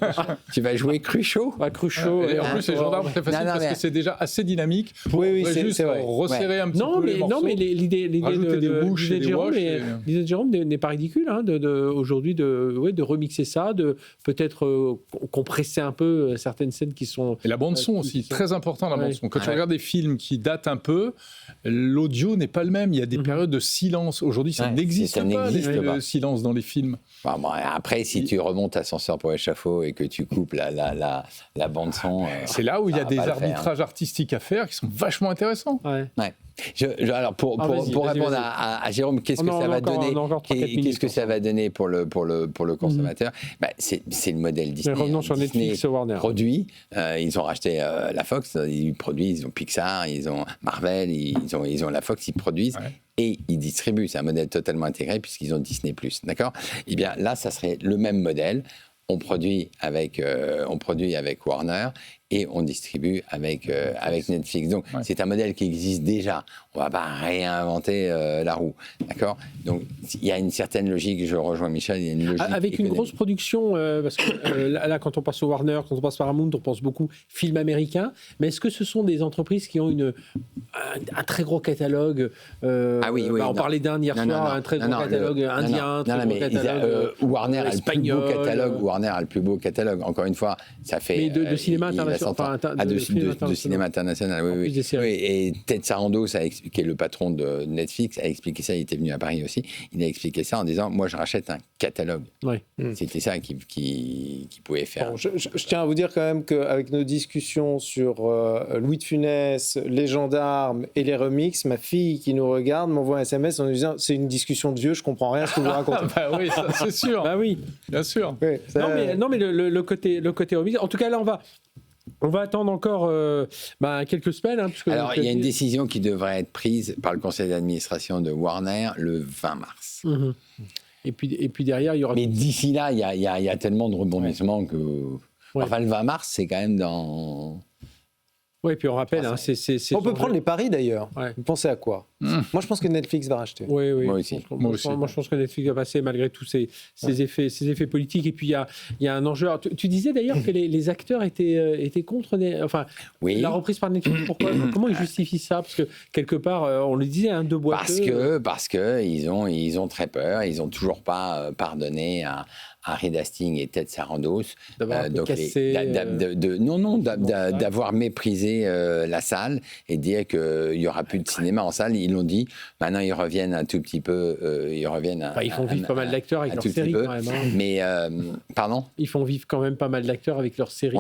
Tu vas jouer Cruchot? Cruchot. Et en plus, les gendarmes, c'est facile parce que c'est déjà assez dynamique. Oui, c'est vrai. Resserrer un petit peu les morceaux. Non, mais l'idée de Jérôme n'est pas ridicule, aujourd'hui, de remixer ça, de peut-être compresser un peu certaines scènes qui sont... Et la bande-son aussi, très important, la bande-son. Quand tu regardes des films qui datent un peu, l'audio n'est pas le même. Il y a des périodes de silence. Aujourd'hui, ça n'existe pas, le silence dans les films. Après, si tu remontes Ascenseur pour l'échafaud et que tu coupes la bande-son... c'est là où il y a des arbitrages artistiques à faire qui sont vachement intéressants. Alors, pour répondre à Jérôme, qu'est-ce que ça va donner? Qu'est-ce que ça va donner pour le consommateur? C'est le modèle Disney. Revenons sur Netflix, Warner. Produit, ils ont racheté la Fox, ils produisent, ils ont Pixar, ils ont Marvel, ils ont la Fox, ils produisent. Et ils distribuent. C'est un modèle totalement intégré puisqu'ils ont Disney+. D'accord? Eh bien, là, ça serait le même modèle. On produit avec Warner et on distribue avec Netflix. Donc, c'est un modèle qui existe déjà. On ne va pas réinventer la roue, d'accord ? Donc, il y a une certaine logique, je rejoins Michel, il y a une logique avec économique. Une grosse production, parce que là, quand on passe au Warner, quand on passe Paramount, on pense beaucoup film américain, mais est-ce que ce sont des entreprises qui ont un très gros catalogue on parlait d'un hier soir, un très gros catalogue indien, un très gros catalogue Warner a espagnol. Warner a le plus beau catalogue. Encore une fois, ça fait... Mais de cinéma international. De cinéma international, oui. Et Ted Sarandos, qui est le patron de Netflix, a expliqué ça. Il était venu à Paris aussi. Il a expliqué ça en disant, moi, je rachète un catalogue. Ouais. C'était ça qu'il pouvait faire. Bon, je tiens à vous dire quand même qu'avec nos discussions sur Louis de Funès, les gendarmes et les remixes, ma fille qui nous regarde m'envoie un SMS en nous disant, c'est une discussion de vieux, je comprends rien à ce que vous racontez. Bah oui, ça, c'est sûr. Bah oui, bien sûr. Oui, non mais le côté remix. En tout cas, là, on va attendre encore quelques semaines. Alors, il y a une décision qui devrait être prise par le conseil d'administration de Warner le 20 mars. Mmh. Et puis derrière, il y aura... Mais d'ici là, il y a tellement de rebondissements que... Ouais. Enfin, le 20 mars, c'est quand même dans... Oui, puis on rappelle... on peut prendre les paris, d'ailleurs. Ouais. Vous pensez à quoi ? Moi, je pense que Netflix va racheter. Oui. Moi aussi. Moi, je pense que Netflix va passer malgré tous ces effets politiques. Et puis, il y a un enjeu. Alors, tu disais d'ailleurs que les acteurs étaient contre la reprise par Netflix. Pourquoi ? Comment ils justifient ça ? Parce que, quelque part, on le disait, deux boiteux... Parce qu'ils ont très peur. Ils n'ont toujours pas pardonné à Reed Hastings et Ted Sarandos d'avoir méprisé la salle et dire qu'il n'y aura plus de cinéma en salle. Ils l'ont dit. Maintenant, ils reviennent un tout petit peu. Ils font vivre pas mal d'acteurs avec leurs séries quand même. Mais, pardon ? Ils font vivre quand même pas mal d'acteurs avec leurs séries.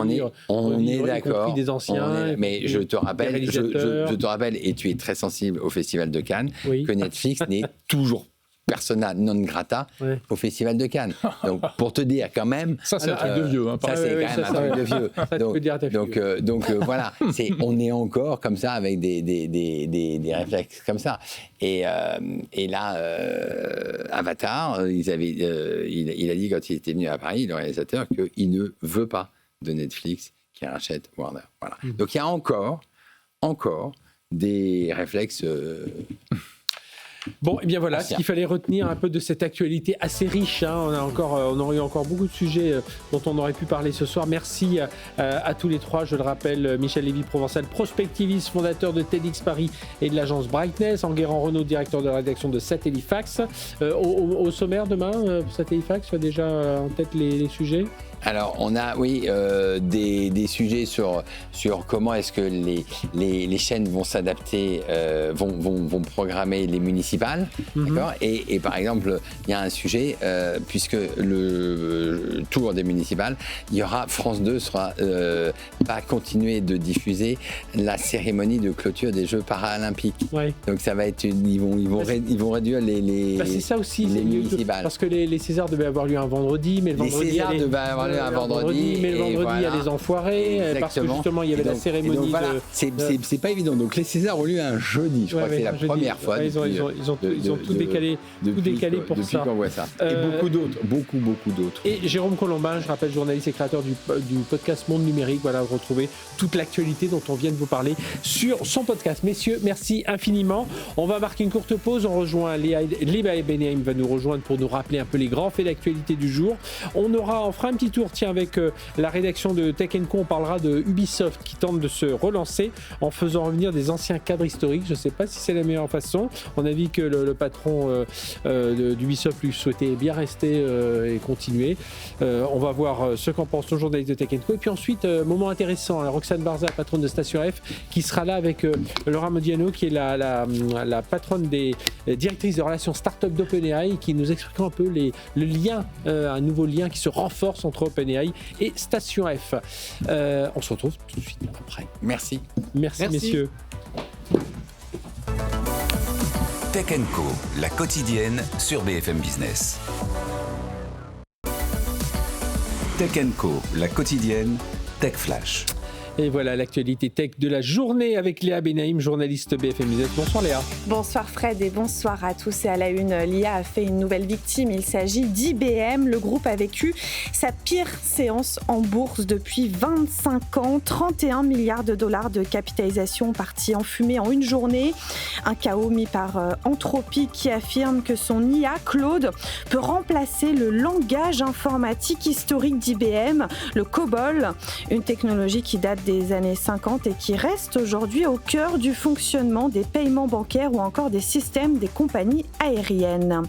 On est d'accord. Des anciens. Mais je te rappelle, et tu es très sensible au Festival de Cannes, que Netflix n'est toujours persona non grata au Festival de Cannes. Donc, pour te dire quand même... Ça, c'est un truc de vieux. Ça, c'est quand même un truc de vieux. Donc voilà, on est encore comme ça, avec des réflexes comme ça. Et là, Avatar, il a dit quand il était venu à Paris, le réalisateur, qu'il ne veut pas de Netflix qui rachète Warner. Voilà. Donc il y a encore des réflexes... Bon, et bien voilà, ce qu'il fallait retenir un peu de cette actualité assez riche. On aurait eu encore beaucoup de sujets dont on aurait pu parler ce soir. Merci à tous les trois. Je le rappelle, Michel Lévy-Provençal, prospectiviste, fondateur de TEDx Paris et de l'agence Brightness. Enguerrand Renaud, directeur de la rédaction de Satellifax. Au sommaire demain, Satellifax, tu as déjà en tête les sujets ? Alors, on a, des sujets sur comment est-ce que les chaînes vont s'adapter, vont programmer les municipales, d'accord ? Et par exemple, il y a un sujet, puisque le tour des municipales, il y aura, France 2 va continuer de diffuser la cérémonie de clôture des Jeux paralympiques. Ouais. Donc ça va être, ils vont réduire les c'est ça aussi, les municipales. Parce que les Césars devaient avoir lieu un vendredi, mais le vendredi... un vendredi, mais le vendredi, il y a les enfoirés. Exactement. Parce que justement, il y avait la cérémonie. Donc, voilà, c'est pas évident. Donc les Césars ont lieu un jeudi. Je crois que c'est la première fois. Ils ont tout décalé pour ça. Depuis qu'on voit ça. Et beaucoup d'autres. Et Jérôme Colombin, je rappelle, journaliste et créateur du podcast Monde Numérique. Voilà, vous retrouvez toute l'actualité dont on vient de vous parler sur son podcast. Messieurs, merci infiniment. On va marquer une courte pause. On rejoint Léa Benaïm va nous rejoindre pour nous rappeler un peu les grands faits d'actualité du jour. On fera un petit tour, avec la rédaction de Tech ' Co. On parlera de Ubisoft qui tente de se relancer en faisant revenir des anciens cadres historiques. Je ne sais pas si c'est la meilleure façon. On a vu que le patron d'Ubisoft lui souhaitait bien rester et continuer. On va voir ce qu'en pense le journaliste de Tech & Co. Et puis ensuite, moment intéressant, Roxane Barza, patronne de Station F, qui sera là avec Laura Modiano, qui est la patronne des directrices de relations start-up d'OpenAI, qui nous expliquera un peu le lien, un nouveau lien qui se renforce entre OpenAI et Station F. On se retrouve tout de suite après. Merci, messieurs. Tech & Co, la quotidienne sur BFM Business. Tech & Co, la quotidienne, Tech Flash. Et voilà l'actualité tech de la journée avec Léa Benaïm, journaliste BFM Business. Bonsoir Léa. Bonsoir Fred et bonsoir à tous. Et à la une, l'IA a fait une nouvelle victime. Il s'agit d'IBM. Le groupe a vécu sa pire séance en bourse depuis 25 ans. 31 milliards de dollars de capitalisation partis en fumée en une journée. Un chaos mis par Anthropic qui affirme que son IA, Claude, peut remplacer le langage informatique historique d'IBM, le COBOL, une technologie qui date des années 50 et qui reste aujourd'hui au cœur du fonctionnement des paiements bancaires ou encore des systèmes des compagnies aériennes.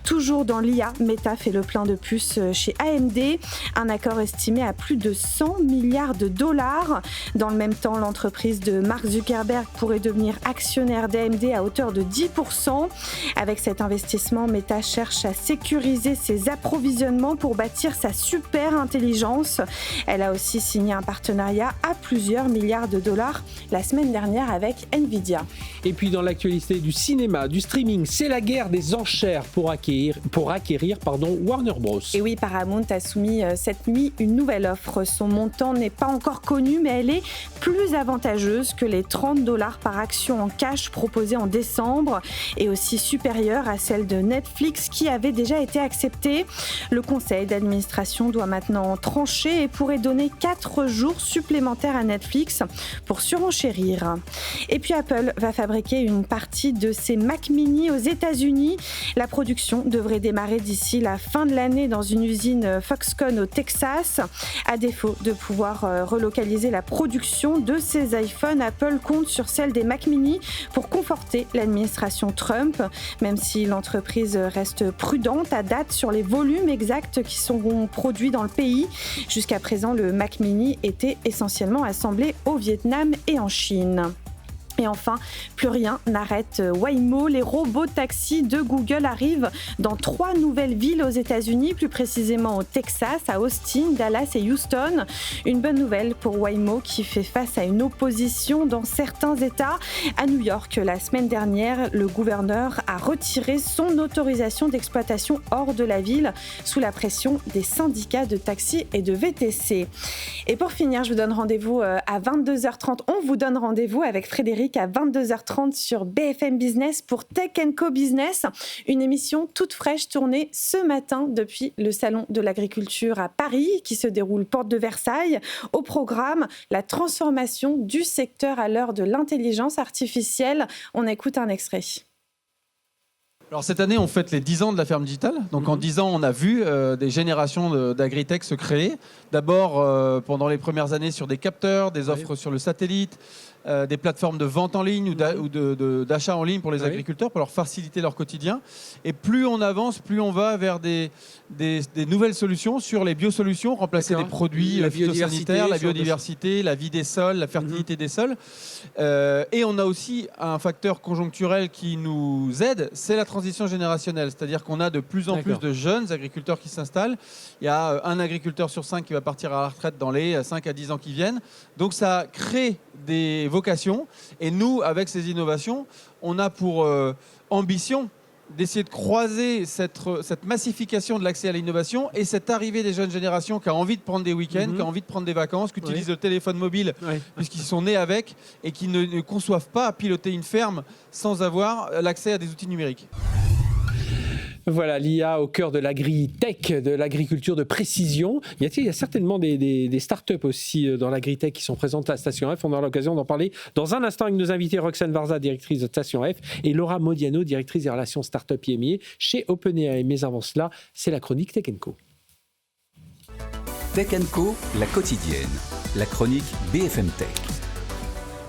Toujours dans l'IA, Meta fait le plein de puces chez AMD, un accord estimé à plus de 100 milliards de dollars. Dans le même temps, l'entreprise de Mark Zuckerberg pourrait devenir actionnaire d'AMD à hauteur de 10%. Avec cet investissement, Meta cherche à sécuriser ses approvisionnements pour bâtir sa super intelligence. Elle a aussi signé un partenariat à plusieurs milliards de dollars la semaine dernière avec Nvidia. Et puis dans l'actualité du cinéma, du streaming, c'est la guerre des enchères pour acquérir Warner Bros. Et oui, Paramount a soumis cette nuit une nouvelle offre. Son montant n'est pas encore connu, mais elle est plus avantageuse que les $30 par action en cash proposés en décembre et aussi supérieure à celle de Netflix qui avait déjà été acceptée. Le conseil d'administration doit maintenant trancher et pourrait donner 4 jours supplémentaires à Netflix pour surenchérir. Et puis Apple va fabriquer une partie de ses Mac Mini aux États-Unis. La production devrait démarrer d'ici la fin de l'année dans une usine Foxconn au Texas. À défaut de pouvoir relocaliser la production de ces iPhones, Apple compte sur celle des Mac Mini pour conforter l'administration Trump, même si l'entreprise reste prudente à date sur les volumes exacts qui seront produits dans le pays. Jusqu'à présent, le Mac Mini était essentiellement assemblé au Vietnam et en Chine. Et enfin, plus rien n'arrête Waymo. Les robots taxis de Google arrivent dans 3 nouvelles villes aux États-Unis, plus précisément au Texas, à Austin, Dallas et Houston. Une bonne nouvelle pour Waymo qui fait face à une opposition dans certains États. À New York, la semaine dernière, le gouverneur a retiré son autorisation d'exploitation hors de la ville sous la pression des syndicats de taxis et de VTC. Et pour finir, je vous donne rendez-vous à 22h30. On vous donne rendez-vous avec Frédéric à 22h30 sur BFM Business pour Tech & Co Business, une émission toute fraîche tournée ce matin depuis le Salon de l'Agriculture à Paris qui se déroule porte de Versailles. Au programme, la transformation du secteur à l'heure de l'intelligence artificielle. On écoute un extrait. Alors cette année, on fête les 10 ans de la ferme digitale. Donc en 10 ans, on a vu des générations d'agritech se créer. D'abord, pendant les premières années, sur des capteurs, des offres sur le satellite, des plateformes de vente en ligne ou d'achat en ligne pour les agriculteurs, pour leur faciliter leur quotidien. Et plus on avance, plus on va vers des nouvelles solutions sur les biosolutions, remplacer des produits phytosanitaires, la biodiversité, la vie des sols, la fertilité des sols. Et on a aussi un facteur conjoncturel qui nous aide, c'est la transition générationnelle. C'est-à-dire qu'on a de plus en plus de jeunes agriculteurs qui s'installent. Il y a un agriculteur sur 5 qui va partir à la retraite dans les 5 à 10 ans qui viennent. Donc ça crée des vocations. Et nous, avec ces innovations, on a pour ambition d'essayer de croiser cette massification de l'accès à l'innovation et cette arrivée des jeunes générations qui a envie de prendre des week-ends, qui a envie de prendre des vacances, qui utilisent le téléphone mobile puisqu'ils sont nés avec et qui ne conçoivent pas piloter une ferme sans avoir l'accès à des outils numériques. Voilà, l'IA au cœur de l'agri-tech, de l'agriculture de précision. Il y a certainement des startups aussi dans l'agri-tech qui sont présentes à Station F. On aura l'occasion d'en parler dans un instant avec nos invités Roxane Varza, directrice de Station F, et Laura Modiano, directrice des relations startup IMI chez OpenAI. Mais avant cela, c'est la chronique Tech & Co. Tech & Co, la quotidienne. La chronique BFM Tech.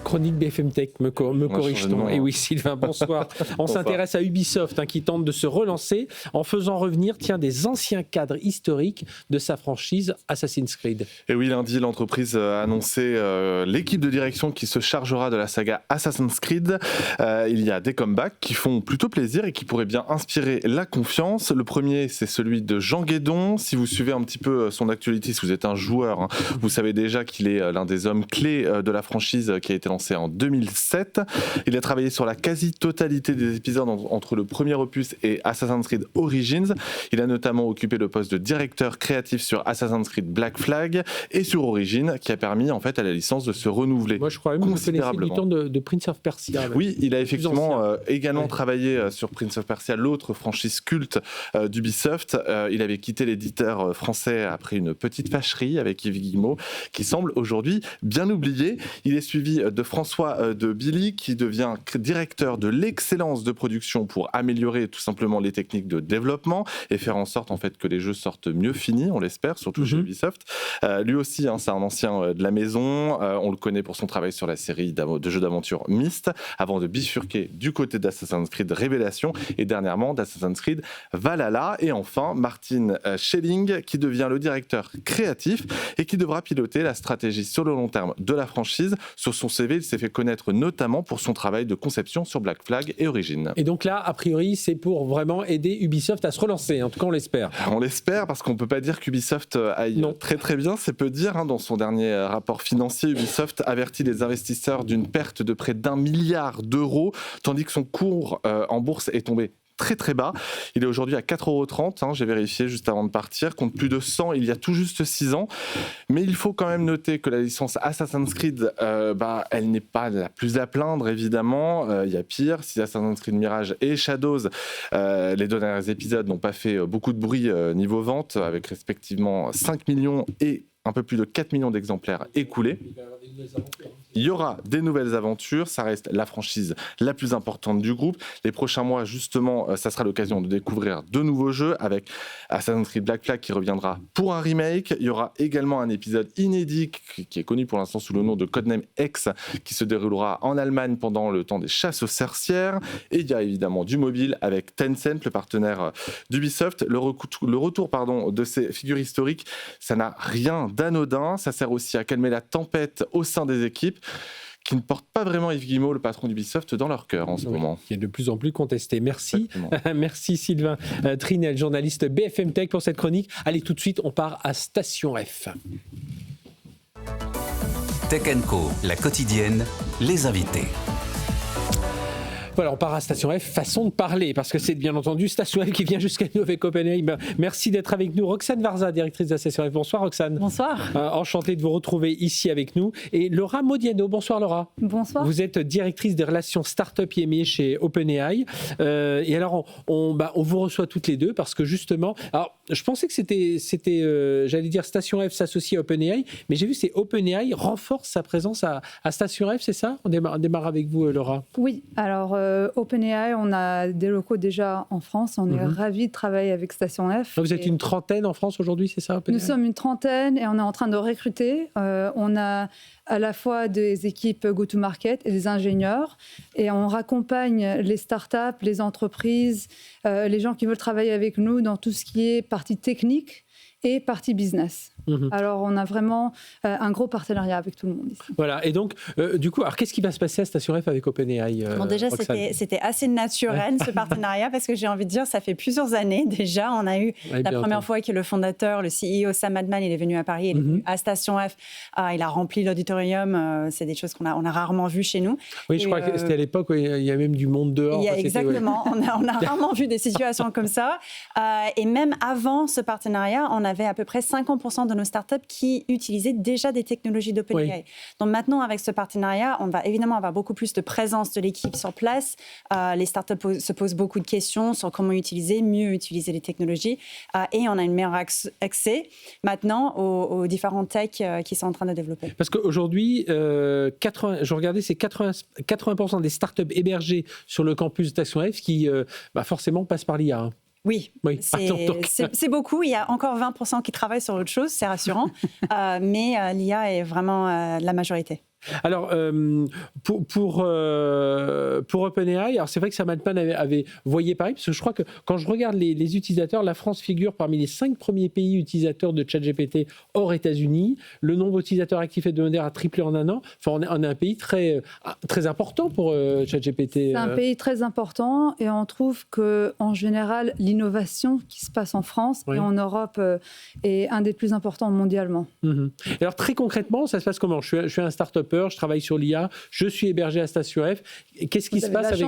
Chronique BFM Tech, me corrige-t-on. Et oui, Sylvain, bonsoir. On s'intéresse à Ubisoft qui tente de se relancer en faisant revenir des anciens cadres historiques de sa franchise Assassin's Creed. Et oui, lundi, l'entreprise a annoncé l'équipe de direction qui se chargera de la saga Assassin's Creed. Il y a des comebacks qui font plutôt plaisir et qui pourraient bien inspirer la confiance. Le premier, c'est celui de Jean Guédon. Si vous suivez un petit peu son actualité, si vous êtes un joueur, vous savez déjà qu'il est l'un des hommes clés de la franchise qui a été lancée lancé en 2007. Il a travaillé sur la quasi-totalité des épisodes entre le premier opus et Assassin's Creed Origins. Il a notamment occupé le poste de directeur créatif sur Assassin's Creed Black Flag et sur Origins, qui a permis en fait à la licence de se renouveler. Moi, je crois même que vous connaissez du temps de Prince of Persia. Oui, il a effectivement également travaillé sur Prince of Persia, l'autre franchise culte d'Ubisoft. Il avait quitté l'éditeur français après une petite fâcherie avec Yves Guillemot, qui semble aujourd'hui bien oublié. Il est suivi de François de Billy, qui devient directeur de l'excellence de production pour améliorer tout simplement les techniques de développement et faire en sorte en fait que les jeux sortent mieux finis, on l'espère, surtout chez Ubisoft. Lui aussi, c'est un ancien de la maison. On le connaît pour son travail sur la série de jeux d'aventure Myst, avant de bifurquer du côté d'Assassin's Creed Révélation et dernièrement d'Assassin's Creed Valhalla. Et enfin, Martin Schelling, qui devient le directeur créatif et qui devra piloter la stratégie sur le long terme de la franchise. Sur son CV, il s'est fait connaître notamment pour son travail de conception sur Black Flag et Origins. Et donc là, a priori, c'est pour vraiment aider Ubisoft à se relancer. En tout cas, on l'espère. On l'espère, parce qu'on ne peut pas dire qu'Ubisoft aille très très bien, c'est peu dire. Dans son dernier rapport financier, Ubisoft avertit les investisseurs d'une perte de près d'1 milliard d'euros, tandis que son cours en bourse est tombé très très bas. Il est aujourd'hui à 4,30 €, j'ai vérifié juste avant de partir, contre plus de 100 il y a tout juste 6 ans. Mais il faut quand même noter que la licence Assassin's Creed, elle n'est pas la plus à plaindre, évidemment. Il y a pire. Si Assassin's Creed Mirage et Shadows, les deux derniers épisodes n'ont pas fait beaucoup de bruit niveau vente, avec respectivement 5 millions et un peu plus de 4 millions d'exemplaires écoulés. Il y aura des nouvelles aventures, ça reste la franchise la plus importante du groupe. Les prochains mois, justement, ça sera l'occasion de découvrir de nouveaux jeux avec Assassin's Creed Black Flag qui reviendra pour un remake. Il y aura également un épisode inédit qui est connu pour l'instant sous le nom de Codename X qui se déroulera en Allemagne pendant le temps des chasses aux sorcières. Et il y a évidemment du mobile avec Tencent, le partenaire d'Ubisoft. Le retour de ces figures historiques, ça n'a rien d'anodin. Ça sert aussi à calmer la tempête au sein des équipes qui ne portent pas vraiment Yves Guillemot, le patron d'Ubisoft, dans leur cœur en ce moment. Qui est de plus en plus contesté. Merci. Merci Sylvain Trinel, journaliste BFM Tech pour cette chronique. Allez, tout de suite, on part à Station F. Tech & Co, la quotidienne, les invités. Voilà, on part à Station F, façon de parler, parce que c'est bien entendu Station F qui vient jusqu'à nous avec Copenhague. Merci d'être avec nous. Roxane Varza, directrice de la Station F. Bonsoir Roxane. Bonsoir. Enchanté de vous retrouver ici avec nous. Et Laura Modiano. Bonsoir Laura. Bonsoir. Vous êtes directrice des relations start-up IMI chez OpenAI. Et alors, on vous reçoit toutes les deux parce que justement, alors je pensais que c'était j'allais dire Station F s'associe à OpenAI, mais j'ai vu que c'est OpenAI renforce sa présence à Station F, c'est ça ? On démarre avec vous Laura. Oui, alors OpenAI, on a des locaux déjà en France. On est ravis de travailler avec Station F. Vous êtes une trentaine en France aujourd'hui, c'est ça OpenAI ? Nous sommes une trentaine et on est en train de recruter. On a à la fois des équipes go-to-market et des ingénieurs. Et on raccompagne les startups, les entreprises, les gens qui veulent travailler avec nous dans tout ce qui est partie technique et partie business. Alors, on a vraiment un gros partenariat avec tout le monde ici. Voilà, et donc, du coup, alors qu'est-ce qui va se passer à Station F avec OpenAI Bon, déjà, c'était assez naturel, ce partenariat, parce que j'ai envie de dire, ça fait plusieurs années déjà. On a eu la première fois que le fondateur, le CEO Sam Altman, il est venu à Paris, il est venu à Station F, il a rempli l'auditorium, c'est des choses qu'on a rarement vues chez nous. Oui, je crois que c'était à l'époque où il y a même du monde dehors. Exactement, on a rarement vu des situations comme ça. Et même avant ce partenariat, on avait à peu près 50% de nos startups qui utilisaient déjà des technologies d'OpenAI. Oui. Donc maintenant, avec ce partenariat, on va évidemment avoir beaucoup plus de présence de l'équipe sur place. Les startups se posent beaucoup de questions sur comment mieux utiliser les technologies. Et on a une meilleure accès maintenant aux différentes techs qui sont en train de développer. Parce qu'aujourd'hui, je regardais, c'est 80% des startups hébergées sur le campus de Station F qui forcément passent par l'IA. Oui, c'est beaucoup. Il y a encore 20% qui travaillent sur autre chose, c'est rassurant. Mais l'IA est vraiment la majorité. Alors, pour OpenAI, alors c'est vrai que Sam Altman avait voyé pareil, parce que je crois que quand je regarde les utilisateurs, la France figure parmi les 5 premiers pays utilisateurs de ChatGPT hors États-Unis. Le nombre d'utilisateurs actifs hebdomadaires a triplé en un an. Enfin, on est un pays très, très important pour ChatGPT. C'est un pays très important et on trouve qu'en général, l'innovation qui se passe en France et en Europe est un des plus importants mondialement. Alors, très concrètement, ça se passe comment ? Je suis un start-up développeur, je travaille sur l'IA, je suis hébergé à Station F. Qu'est-ce qui se passe avec...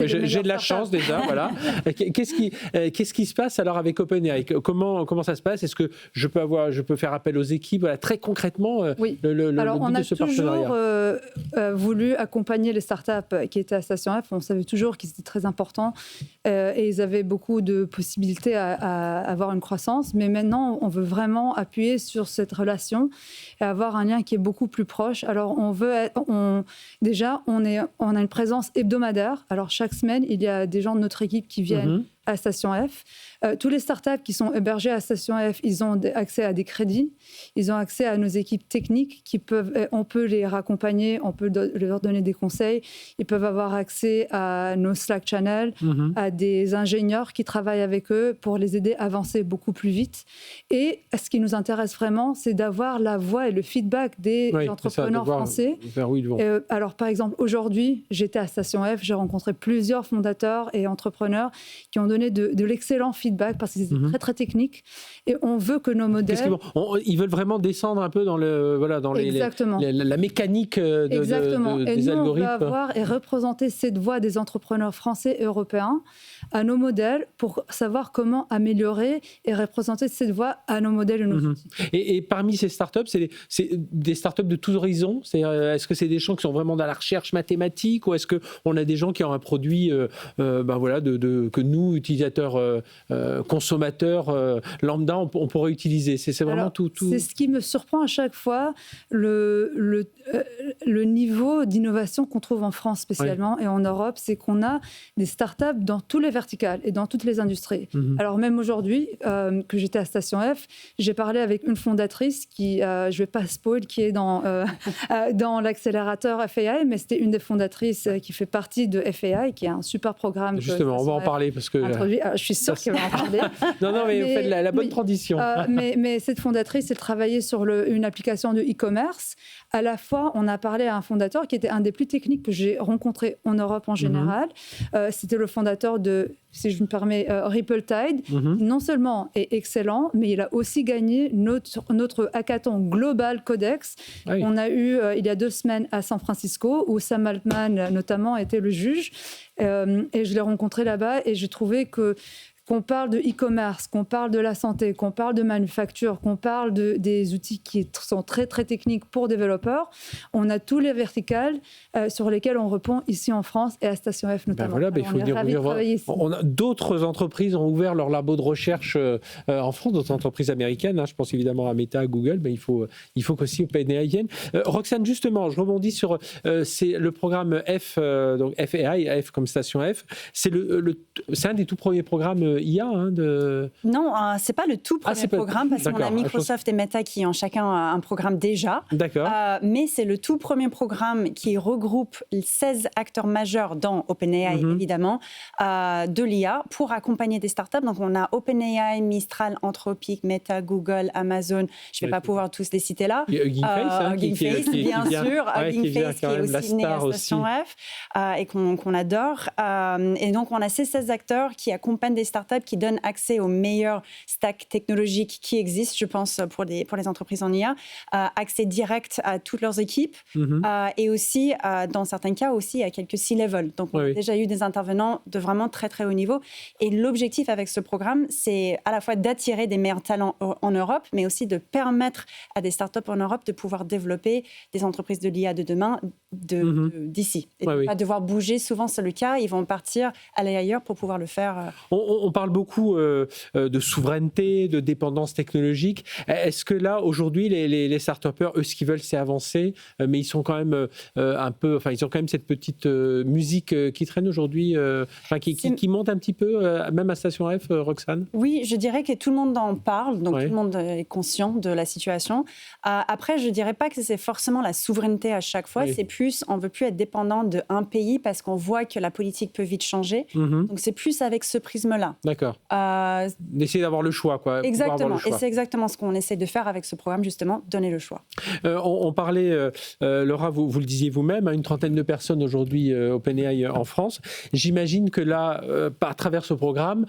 J'ai de la chance déjà, voilà. Qu'est-ce qui se passe alors avec OpenAI? Comment ça se passe? Est-ce que je peux faire appel aux équipes? Voilà, très concrètement, le but de ce partenariat. On a toujours voulu accompagner les startups qui étaient à Station F. On savait toujours qu'ils étaient très importants et ils avaient beaucoup de possibilités à avoir une croissance. Mais maintenant, on veut vraiment appuyer sur cette relation et avoir un lien qui est beaucoup plus proche. Alors, on a une présence hebdomadaire. Alors, chaque semaine, il y a des gens de notre équipe qui viennent à Station F. Tous les startups qui sont hébergés à Station F, ils ont accès à des crédits, ils ont accès à nos équipes techniques on peut les raccompagner, on peut leur donner des conseils, ils peuvent avoir accès à nos Slack channels, à des ingénieurs qui travaillent avec eux pour les aider à avancer beaucoup plus vite. Et ce qui nous intéresse vraiment, c'est d'avoir la voix et le feedback des entrepreneurs français. Alors, par exemple, aujourd'hui, j'étais à Station F, j'ai rencontré plusieurs fondateurs et entrepreneurs qui ont donné de l'excellent feedback parce qu'ils étaient très, très techniques. Et on veut que nos modèles... Ils veulent vraiment descendre un peu dans la mécanique des algorithmes. Et nous, on veut avoir et représenter cette voix des entrepreneurs français et européens à nos modèles pour savoir comment améliorer et représenter cette voix à nos modèles et nos outils. Et parmi ces startups, c'est des startups de tous horizons. Est-ce que c'est des gens qui sont vraiment dans la recherche mathématique ou est-ce qu'on a des gens qui ont un produit que nous, utilisateurs, consommateurs lambda, on pourrait utiliser? C'est vraiment tout. C'est ce qui me surprend à chaque fois, le niveau d'innovation qu'on trouve en France spécialement et en Europe, c'est qu'on a des startups dans tous les verticales et dans toutes les industries. Alors même aujourd'hui, que j'étais à Station F, j'ai parlé avec une fondatrice qui, je ne vais pas spoil, qui est dans l'accélérateur FAI, mais c'était une des fondatrices qui fait partie de FAI, qui est un super programme. Justement, on va en parler parce que... Je suis sûre qu'elle va en parler. non, mais vous faites la bonne transition. Mais cette fondatrice, elle travaillait sur une application de e-commerce. À la fois, on a parlé à un fondateur qui était un des plus techniques que j'ai rencontré en Europe en général. C'était le fondateur de, si je me permets, Ripple Tide. Non seulement est excellent, mais il a aussi gagné notre hackathon Global Codex. On a eu il y a 2 semaines à San Francisco, où Sam Altman notamment était le juge. Et je l'ai rencontré là-bas et j'ai trouvé qu'on parle de e-commerce, qu'on parle de la santé, qu'on parle de manufacture, qu'on parle des outils qui sont très, très techniques pour développeurs. On a tous les verticales sur lesquels on répond ici en France et à Station F notamment. Il faut dire d'autres entreprises ont ouvert leur labo de recherche en France, d'autres entreprises américaines. Je pense évidemment à Meta, à Google, mais il faut qu'aussi OpenAI vienne. Roxane, justement, je rebondis sur c'est le programme F, donc FAI, F comme Station F. C'est un des tout premiers programmes IA Non, c'est pas le tout premier programme parce qu'on a Microsoft et Meta qui ont chacun un programme déjà. D'accord. Mais c'est le tout premier programme qui regroupe 16 acteurs majeurs dans OpenAI, évidemment, de l'IA pour accompagner des startups. Donc, on a OpenAI, Mistral, Anthropic, Meta, Google, Amazon. Je ne vais pas pouvoir tous les citer là. GameFace, GameFace, bien sûr. GameFace qui est aussi né à Station F et qu'on adore. Et donc, on a ces 16 acteurs qui accompagnent des startups qui donnent accès aux meilleurs stacks technologiques qui existent, je pense, pour les entreprises en IA, accès direct à toutes leurs équipes et aussi, dans certains cas, aussi à quelques C-level. Donc, on a déjà eu des intervenants de vraiment très, très haut niveau. Et l'objectif avec ce programme, c'est à la fois d'attirer des meilleurs talents en Europe, mais aussi de permettre à des startups en Europe de pouvoir développer des entreprises de l'IA de demain d'ici. Et de ne pas devoir bouger. Souvent, c'est le cas. Ils vont partir, aller ailleurs pour pouvoir le faire. On parle beaucoup de souveraineté, de dépendance technologique. Est-ce que là, aujourd'hui, les start-upers, eux, ce qu'ils veulent, c'est avancer, mais ils sont quand même ils ont quand même cette petite musique qui traîne aujourd'hui, qui monte un petit peu, même à Station F, Roxane? Oui, je dirais que tout le monde en parle, donc tout le monde est conscient de la situation. Après, je ne dirais pas que c'est forcément la souveraineté à chaque fois, c'est plus, on ne veut plus être dépendant d'un pays parce qu'on voit que la politique peut vite changer. Donc, c'est plus avec ce prisme-là. D'accord. D'essayer d'avoir le choix, quoi. Exactement. Et c'est exactement ce qu'on essaie de faire avec ce programme, justement, donner le choix. On parlait, Laura, vous le disiez vous-même, une trentaine de personnes aujourd'hui OpenAI en France. J'imagine que là, à travers ce programme,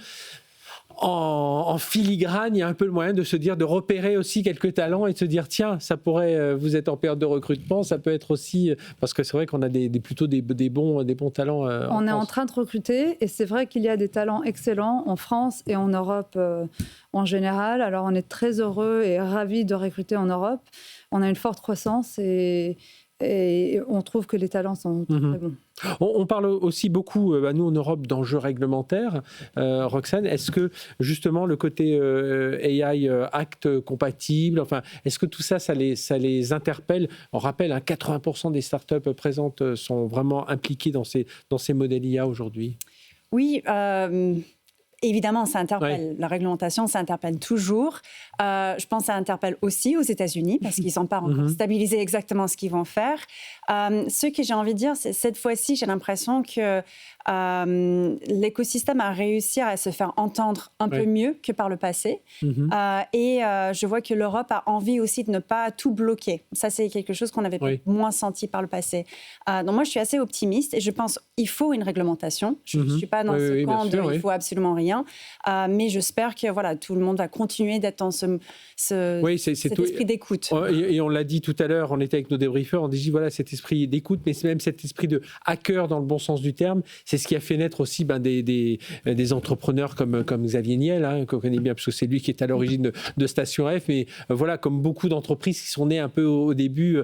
en filigrane, il y a un peu le moyen de se dire, de repérer aussi quelques talents et de se dire, tiens, ça pourrait, vous êtes en période de recrutement, ça peut être aussi, parce que c'est vrai qu'on a plutôt des bons talents. On est en train de recruter et c'est vrai qu'il y a des talents excellents en France et en Europe en général. Alors on est très heureux et ravis de recruter en Europe. On a une forte croissance et on trouve que les talents sont très bons. On parle aussi beaucoup, nous en Europe, d'enjeux réglementaires. Roxane, est-ce que justement le côté AI Act compatible, enfin, est-ce que tout ça, ça les interpelle? On rappelle, 80% des startups présentes sont vraiment impliquées dans ces modèles IA aujourd'hui. Oui, évidemment, ça interpelle. Ouais. La réglementation, ça interpelle toujours. Je pense que ça interpelle aussi aux États-Unis parce qu'ils n'ont pas encore stabilisé exactement ce qu'ils vont faire. Ce que j'ai envie de dire, c'est cette fois-ci, j'ai l'impression que l'écosystème a réussi à se faire entendre un peu mieux que par le passé. Et je vois que l'Europe a envie aussi de ne pas tout bloquer. Ça, c'est quelque chose qu'on avait moins senti par le passé. Donc moi, je suis assez optimiste et je pense qu'il faut une réglementation. Je ne suis pas dans ce camp de il faut absolument rien. Mais j'espère que voilà, tout le monde va continuer d'être dans cet esprit d'écoute. Et on l'a dit tout à l'heure, on était avec nos débriefeurs, on dit voilà, cet esprit d'écoute, mais c'est même cet esprit de hacker dans le bon sens du terme. C'est ce qui a fait naître aussi des entrepreneurs comme Xavier Niel, qu'on connaît bien, parce que c'est lui qui est à l'origine de Station F. Mais voilà, comme beaucoup d'entreprises qui sont nées un peu au début,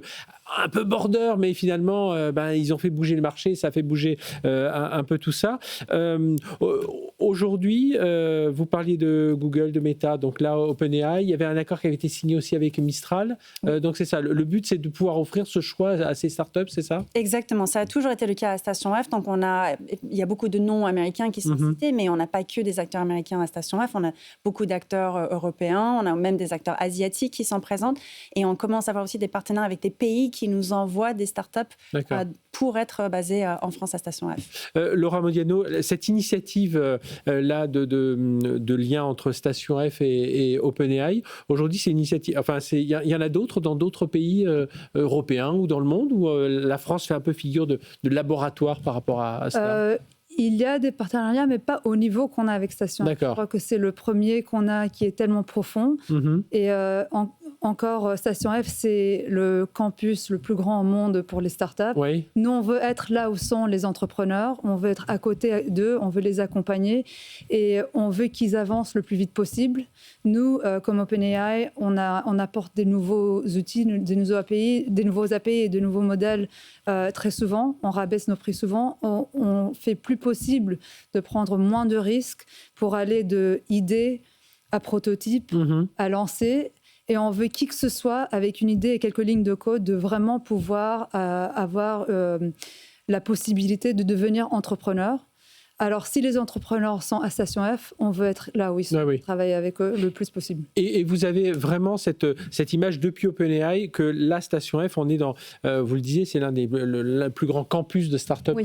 un peu border, mais finalement, ils ont fait bouger le marché, ça a fait bouger un peu tout ça. Aujourd'hui, vous parliez de Google, de Meta, donc là, OpenAI, il y avait un accord qui avait été signé aussi avec Mistral. Donc c'est ça, le but, c'est de pouvoir offrir ce choix à ces startups, c'est ça? Exactement, ça a toujours été le cas à Station F. Donc il y a beaucoup de noms américains qui sont cités, mais on n'a pas que des acteurs américains à Station F, on a beaucoup d'acteurs européens, on a même des acteurs asiatiques qui sont présents, et on commence à avoir aussi des partenaires avec des pays qui nous envoient des startups pour être basés en France à Station F. Laura Modiano, cette initiative là de lien entre Station F et OpenAI, aujourd'hui c'est une initiative, enfin il y en a d'autres dans d'autres pays européens ou dans le monde, où la France fait un peu figure de laboratoire par rapport à cela? Il y a des partenariats, mais pas au niveau qu'on a avec Station F. Je crois que c'est le premier qu'on a qui est tellement profond. Et encore, Station F, c'est le campus le plus grand au monde pour les startups. Nous, on veut être là où sont les entrepreneurs, on veut être à côté d'eux, on veut les accompagner et on veut qu'ils avancent le plus vite possible. Nous, comme OpenAI, on apporte des nouveaux outils, des nouveaux API et de nouveaux modèles très souvent. On rabaisse nos prix souvent. On fait plus possible de prendre moins de risques pour aller de idée à prototype, à lancer. Et on veut qui que ce soit, avec une idée et quelques lignes de code, de vraiment pouvoir avoir la possibilité de devenir entrepreneur. Alors, si les entrepreneurs sont à Station F, on veut être là où ils sont, travailler avec eux le plus possible. Et vous avez vraiment cette image depuis OpenAI que la Station F, on est dans, vous le disiez, c'est l'un des plus grands campus de start-up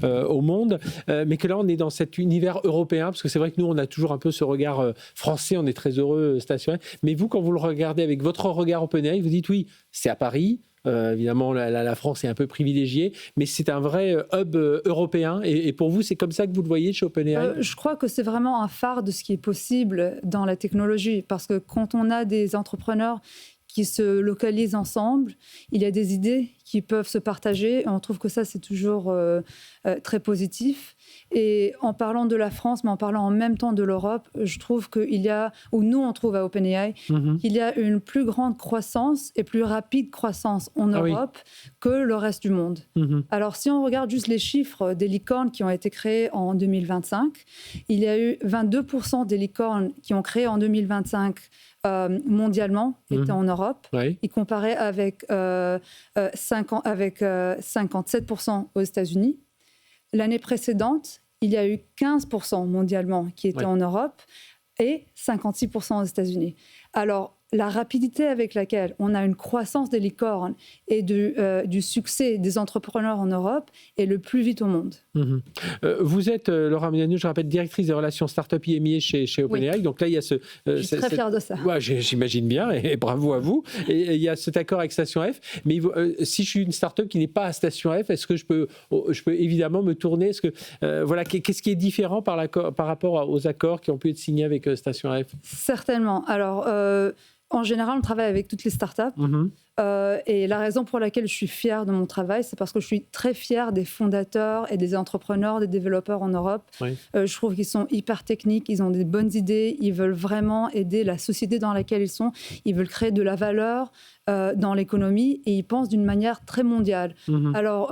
au monde, mais que là, on est dans cet univers européen, parce que c'est vrai que nous, on a toujours un peu ce regard français, on est très heureux, Station F. Mais vous, quand vous le regardez avec votre regard OpenAI, vous dites oui, c'est à Paris. Évidemment, la France est un peu privilégiée, mais c'est un vrai hub européen. Et pour vous, c'est comme ça que vous le voyez chez OpenAI? Je crois que c'est vraiment un phare de ce qui est possible dans la technologie, parce que quand on a des entrepreneurs qui se localisent ensemble, il y a des idées qui peuvent se partager, et on trouve que ça, c'est toujours très positif. Et en parlant de la France, mais en parlant en même temps de l'Europe, je trouve qu'il y a, ou nous on trouve à OpenAI, qu'il y a une plus grande croissance et plus rapide croissance en Europe que le reste du monde. Alors si on regarde juste les chiffres des licornes qui ont été créées en 2025, il y a eu 22% des licornes qui ont créé en 2025 mondialement étaient en Europe, y comparé avec 57% aux États-Unis. L'année précédente, il y a eu 15% mondialement qui étaient en Europe et 56% aux États-Unis. Alors, la rapidité avec laquelle on a une croissance des licornes et du succès des entrepreneurs en Europe est le plus vite au monde. Vous êtes, Laura Mignano, je rappelle, directrice des relations start-up IMIA chez OpenAI. Oui. Donc là, il y a je suis très fière de ça. Ouais, j'imagine bien, et bravo à vous. Et il y a cet accord avec Station F. Mais si je suis une start-up qui n'est pas à Station F, est-ce que je peux évidemment me tourner? Qu'est-ce qui est différent par rapport aux accords qui ont pu être signés avec Station F? Certainement. Alors, en général, on travaille avec toutes les startups. Et la raison pour laquelle je suis fière de mon travail, c'est parce que je suis très fière des fondateurs et des entrepreneurs, des développeurs en Europe. Oui. Je trouve qu'ils sont hyper techniques, ils ont des bonnes idées, ils veulent vraiment aider la société dans laquelle ils sont, ils veulent créer de la valeur dans l'économie et ils pensent d'une manière très mondiale. Alors,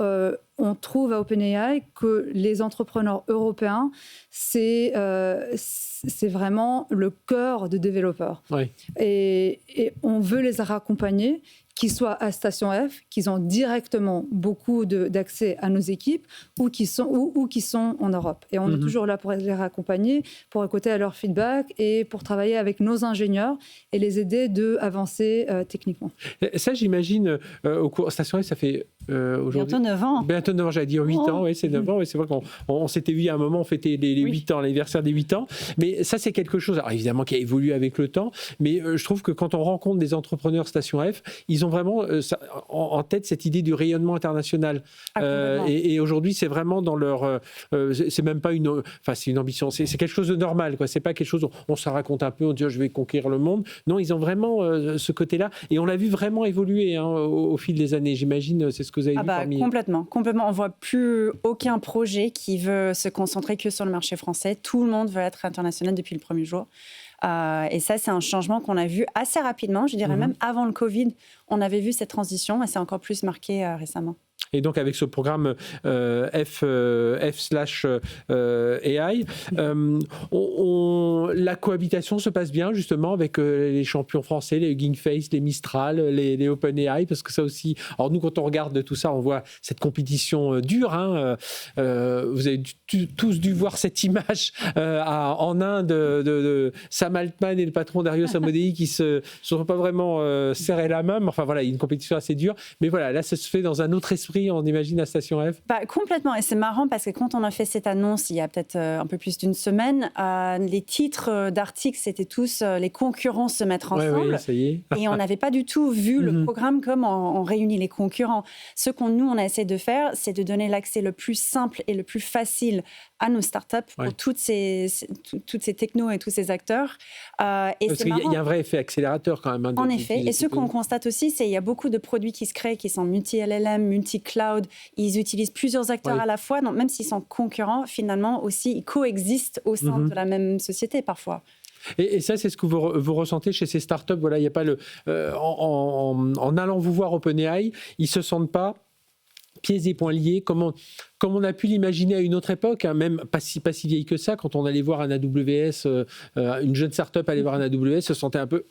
on trouve à OpenAI que les entrepreneurs européens, c'est vraiment le cœur de développeurs. Oui. Et on veut les accompagner, qu'ils soient à Station F, qu'ils ont directement beaucoup d'accès à nos équipes ou qui sont en Europe. Et on est toujours là pour les accompagner, pour écouter leur feedback et pour travailler avec nos ingénieurs et les aider à avancer techniquement. Ça, j'imagine, au cours Station F, ça fait aujourd'hui... Bientôt 9 ans. Bientôt 9 ans, j'allais dire 8 ans, oui, c'est 9 ans. Oui, c'est vrai qu'on s'était vu à un moment, on fêtait les 8 ans, l'anniversaire des 8 ans. Mais ça, c'est quelque chose, alors évidemment, qui a évolué avec le temps. Mais je trouve que quand on rencontre des entrepreneurs Station F, ils ont vraiment en tête cette idée du rayonnement international. Et aujourd'hui, c'est vraiment dans leur... c'est même pas c'est une ambition, c'est quelque chose de normal, quoi. C'est pas quelque chose où on se raconte un peu, on dit je vais conquérir le monde. Non, ils ont vraiment ce côté-là. Et on l'a vu vraiment évoluer au fil des années. J'imagine, c'est ce que vous avez vu parmi... Complètement. On voit plus aucun projet qui veut se concentrer que sur le marché français. Tout le monde veut être international depuis le premier jour. Et ça, c'est un changement qu'on a vu assez rapidement. Je dirais même avant le Covid, on avait vu cette transition et c'est encore plus marqué récemment. Et donc, avec ce programme F/AI, la cohabitation se passe bien, justement, avec les champions français, les Hugging Face, les Mistral, les OpenAI, parce que ça aussi... Alors, nous, quand on regarde tout ça, on voit cette compétition dure. Vous avez tous dû voir cette image en Inde de Sam Altman et le patron Darius Amodei qui se sont pas vraiment serrés la main. Mais enfin, voilà, il y a une compétition assez dure. Mais voilà, là, ça se fait dans un autre esprit, on imagine, à Station F. Complètement. Et c'est marrant parce que quand on a fait cette annonce, il y a peut-être un peu plus d'une semaine, les titres d'articles, c'était tous les concurrents se mettre ensemble. Oui, ça y est. Et on n'avait pas du tout vu le programme comme on réunit les concurrents. Ce on a essayé de faire, c'est de donner l'accès le plus simple et le plus facile à nos startups pour toutes ces technos et tous ces acteurs. Parce qu'il y a un vrai effet accélérateur quand même. En effet. Et ce qu'on constate aussi, c'est qu'il y a beaucoup de produits qui se créent, qui sont multi-LLM, multi-cloud. Ils utilisent plusieurs acteurs à la fois. Donc même s'ils sont concurrents, finalement aussi, ils coexistent au sein de la même société parfois. Et ça, c'est ce que vous ressentez chez ces startups. Voilà, il y a pas en allant vous voir OpenAI, ils se sentent pas pieds et poings liés, comme on a pu l'imaginer à une autre époque, même pas si vieille que ça, quand on allait voir un AWS, une jeune start-up aller voir un AWS, se sentait un peu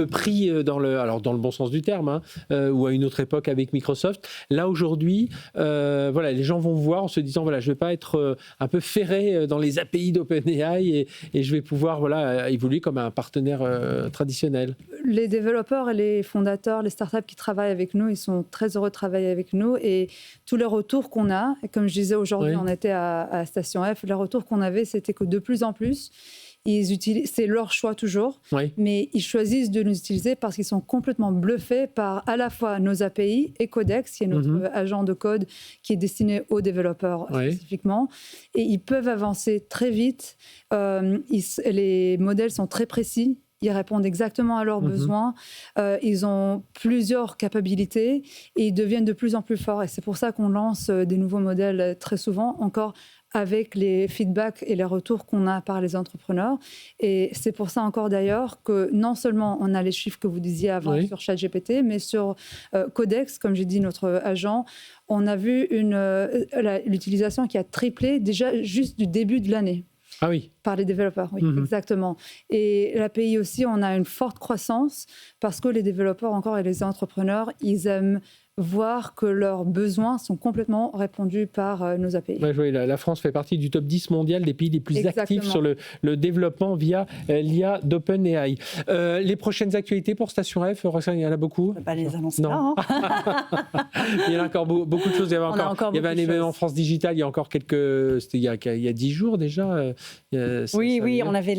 pris dans le bon sens du terme, ou à une autre époque avec Microsoft. Là, aujourd'hui, les gens vont voir en se disant, je ne vais pas être un peu ferré dans les API d'OpenAI et je vais pouvoir évoluer comme un partenaire traditionnel. Les développeurs et les fondateurs, les startups qui travaillent avec nous, ils sont très heureux de travailler avec nous et tous les retours qu'on a, comme je disais aujourd'hui, on était à Station F, les retours qu'on avait, c'était que de plus en plus, c'est leur choix toujours, mais ils choisissent de nous utiliser parce qu'ils sont complètement bluffés par à la fois nos API et Codex, qui est notre agent de code qui est destiné aux développeurs spécifiquement, et ils peuvent avancer très vite, les modèles sont très précis. Ils répondent exactement à leurs besoins. Ils ont plusieurs capacités et ils deviennent de plus en plus forts. Et c'est pour ça qu'on lance des nouveaux modèles très souvent, encore avec les feedbacks et les retours qu'on a par les entrepreneurs. Et c'est pour ça encore d'ailleurs que non seulement on a les chiffres que vous disiez avant sur ChatGPT, mais sur Codex, comme j'ai dit, notre agent, on a vu l'utilisation qui a triplé déjà juste du début de l'année. Ah oui. Par les développeurs, oui, exactement. Et l'API aussi, on a une forte croissance parce que les développeurs encore et les entrepreneurs, ils aiment voir que leurs besoins sont complètement répondus par nos API. Ouais, oui, la France fait partie du top 10 mondial des pays les plus actifs sur le développement via l'IA d'OpenAI. Les prochaines actualités pour Station F, Roxane, il y en a beaucoup? Pas les annoncer là. Hein. Il y a encore beaucoup de choses. Il y avait un événement France Digital il y a encore c'était il y a 10 jours déjà. Oui, on avait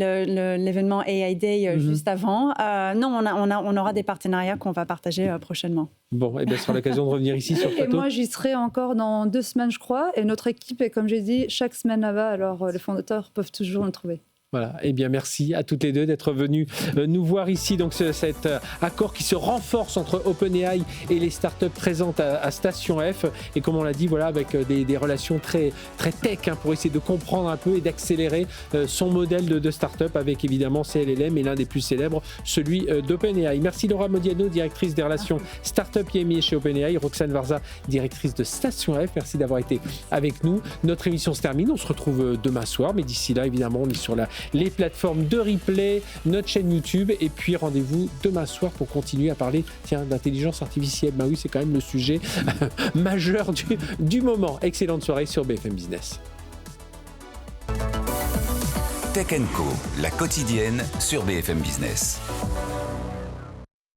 l'événement AI Day juste avant. Non, on aura des partenariats qu'on va partager prochainement. Bon, et bien, ce sera l'occasion de revenir ici sur le plateau. Et moi, j'y serai encore dans 2 semaines, je crois. Et notre équipe est, comme j'ai dit, chaque semaine là-bas. Alors, les fondateurs peuvent toujours nous trouver. Voilà, eh bien merci à toutes les deux d'être venues nous voir ici. Donc cet accord qui se renforce entre OpenAI et les startups présentes à Station F. Et comme on l'a dit, voilà, avec des relations très, très tech pour essayer de comprendre un peu et d'accélérer son modèle de startup avec évidemment CLLM et l'un des plus célèbres, celui d'OpenAI. Merci Laura Modiano, directrice des relations startup IMI chez OpenAI. Roxane Varza, directrice de Station F. Merci d'avoir été avec nous. Notre émission se termine. On se retrouve demain soir. Mais d'ici là, évidemment, on est sur les plateformes de replay, notre chaîne YouTube, et puis rendez-vous demain soir pour continuer à parler d'intelligence artificielle. Ben oui, c'est quand même le sujet majeur du moment. Excellente soirée sur BFM Business. Tech & Co, la quotidienne sur BFM Business.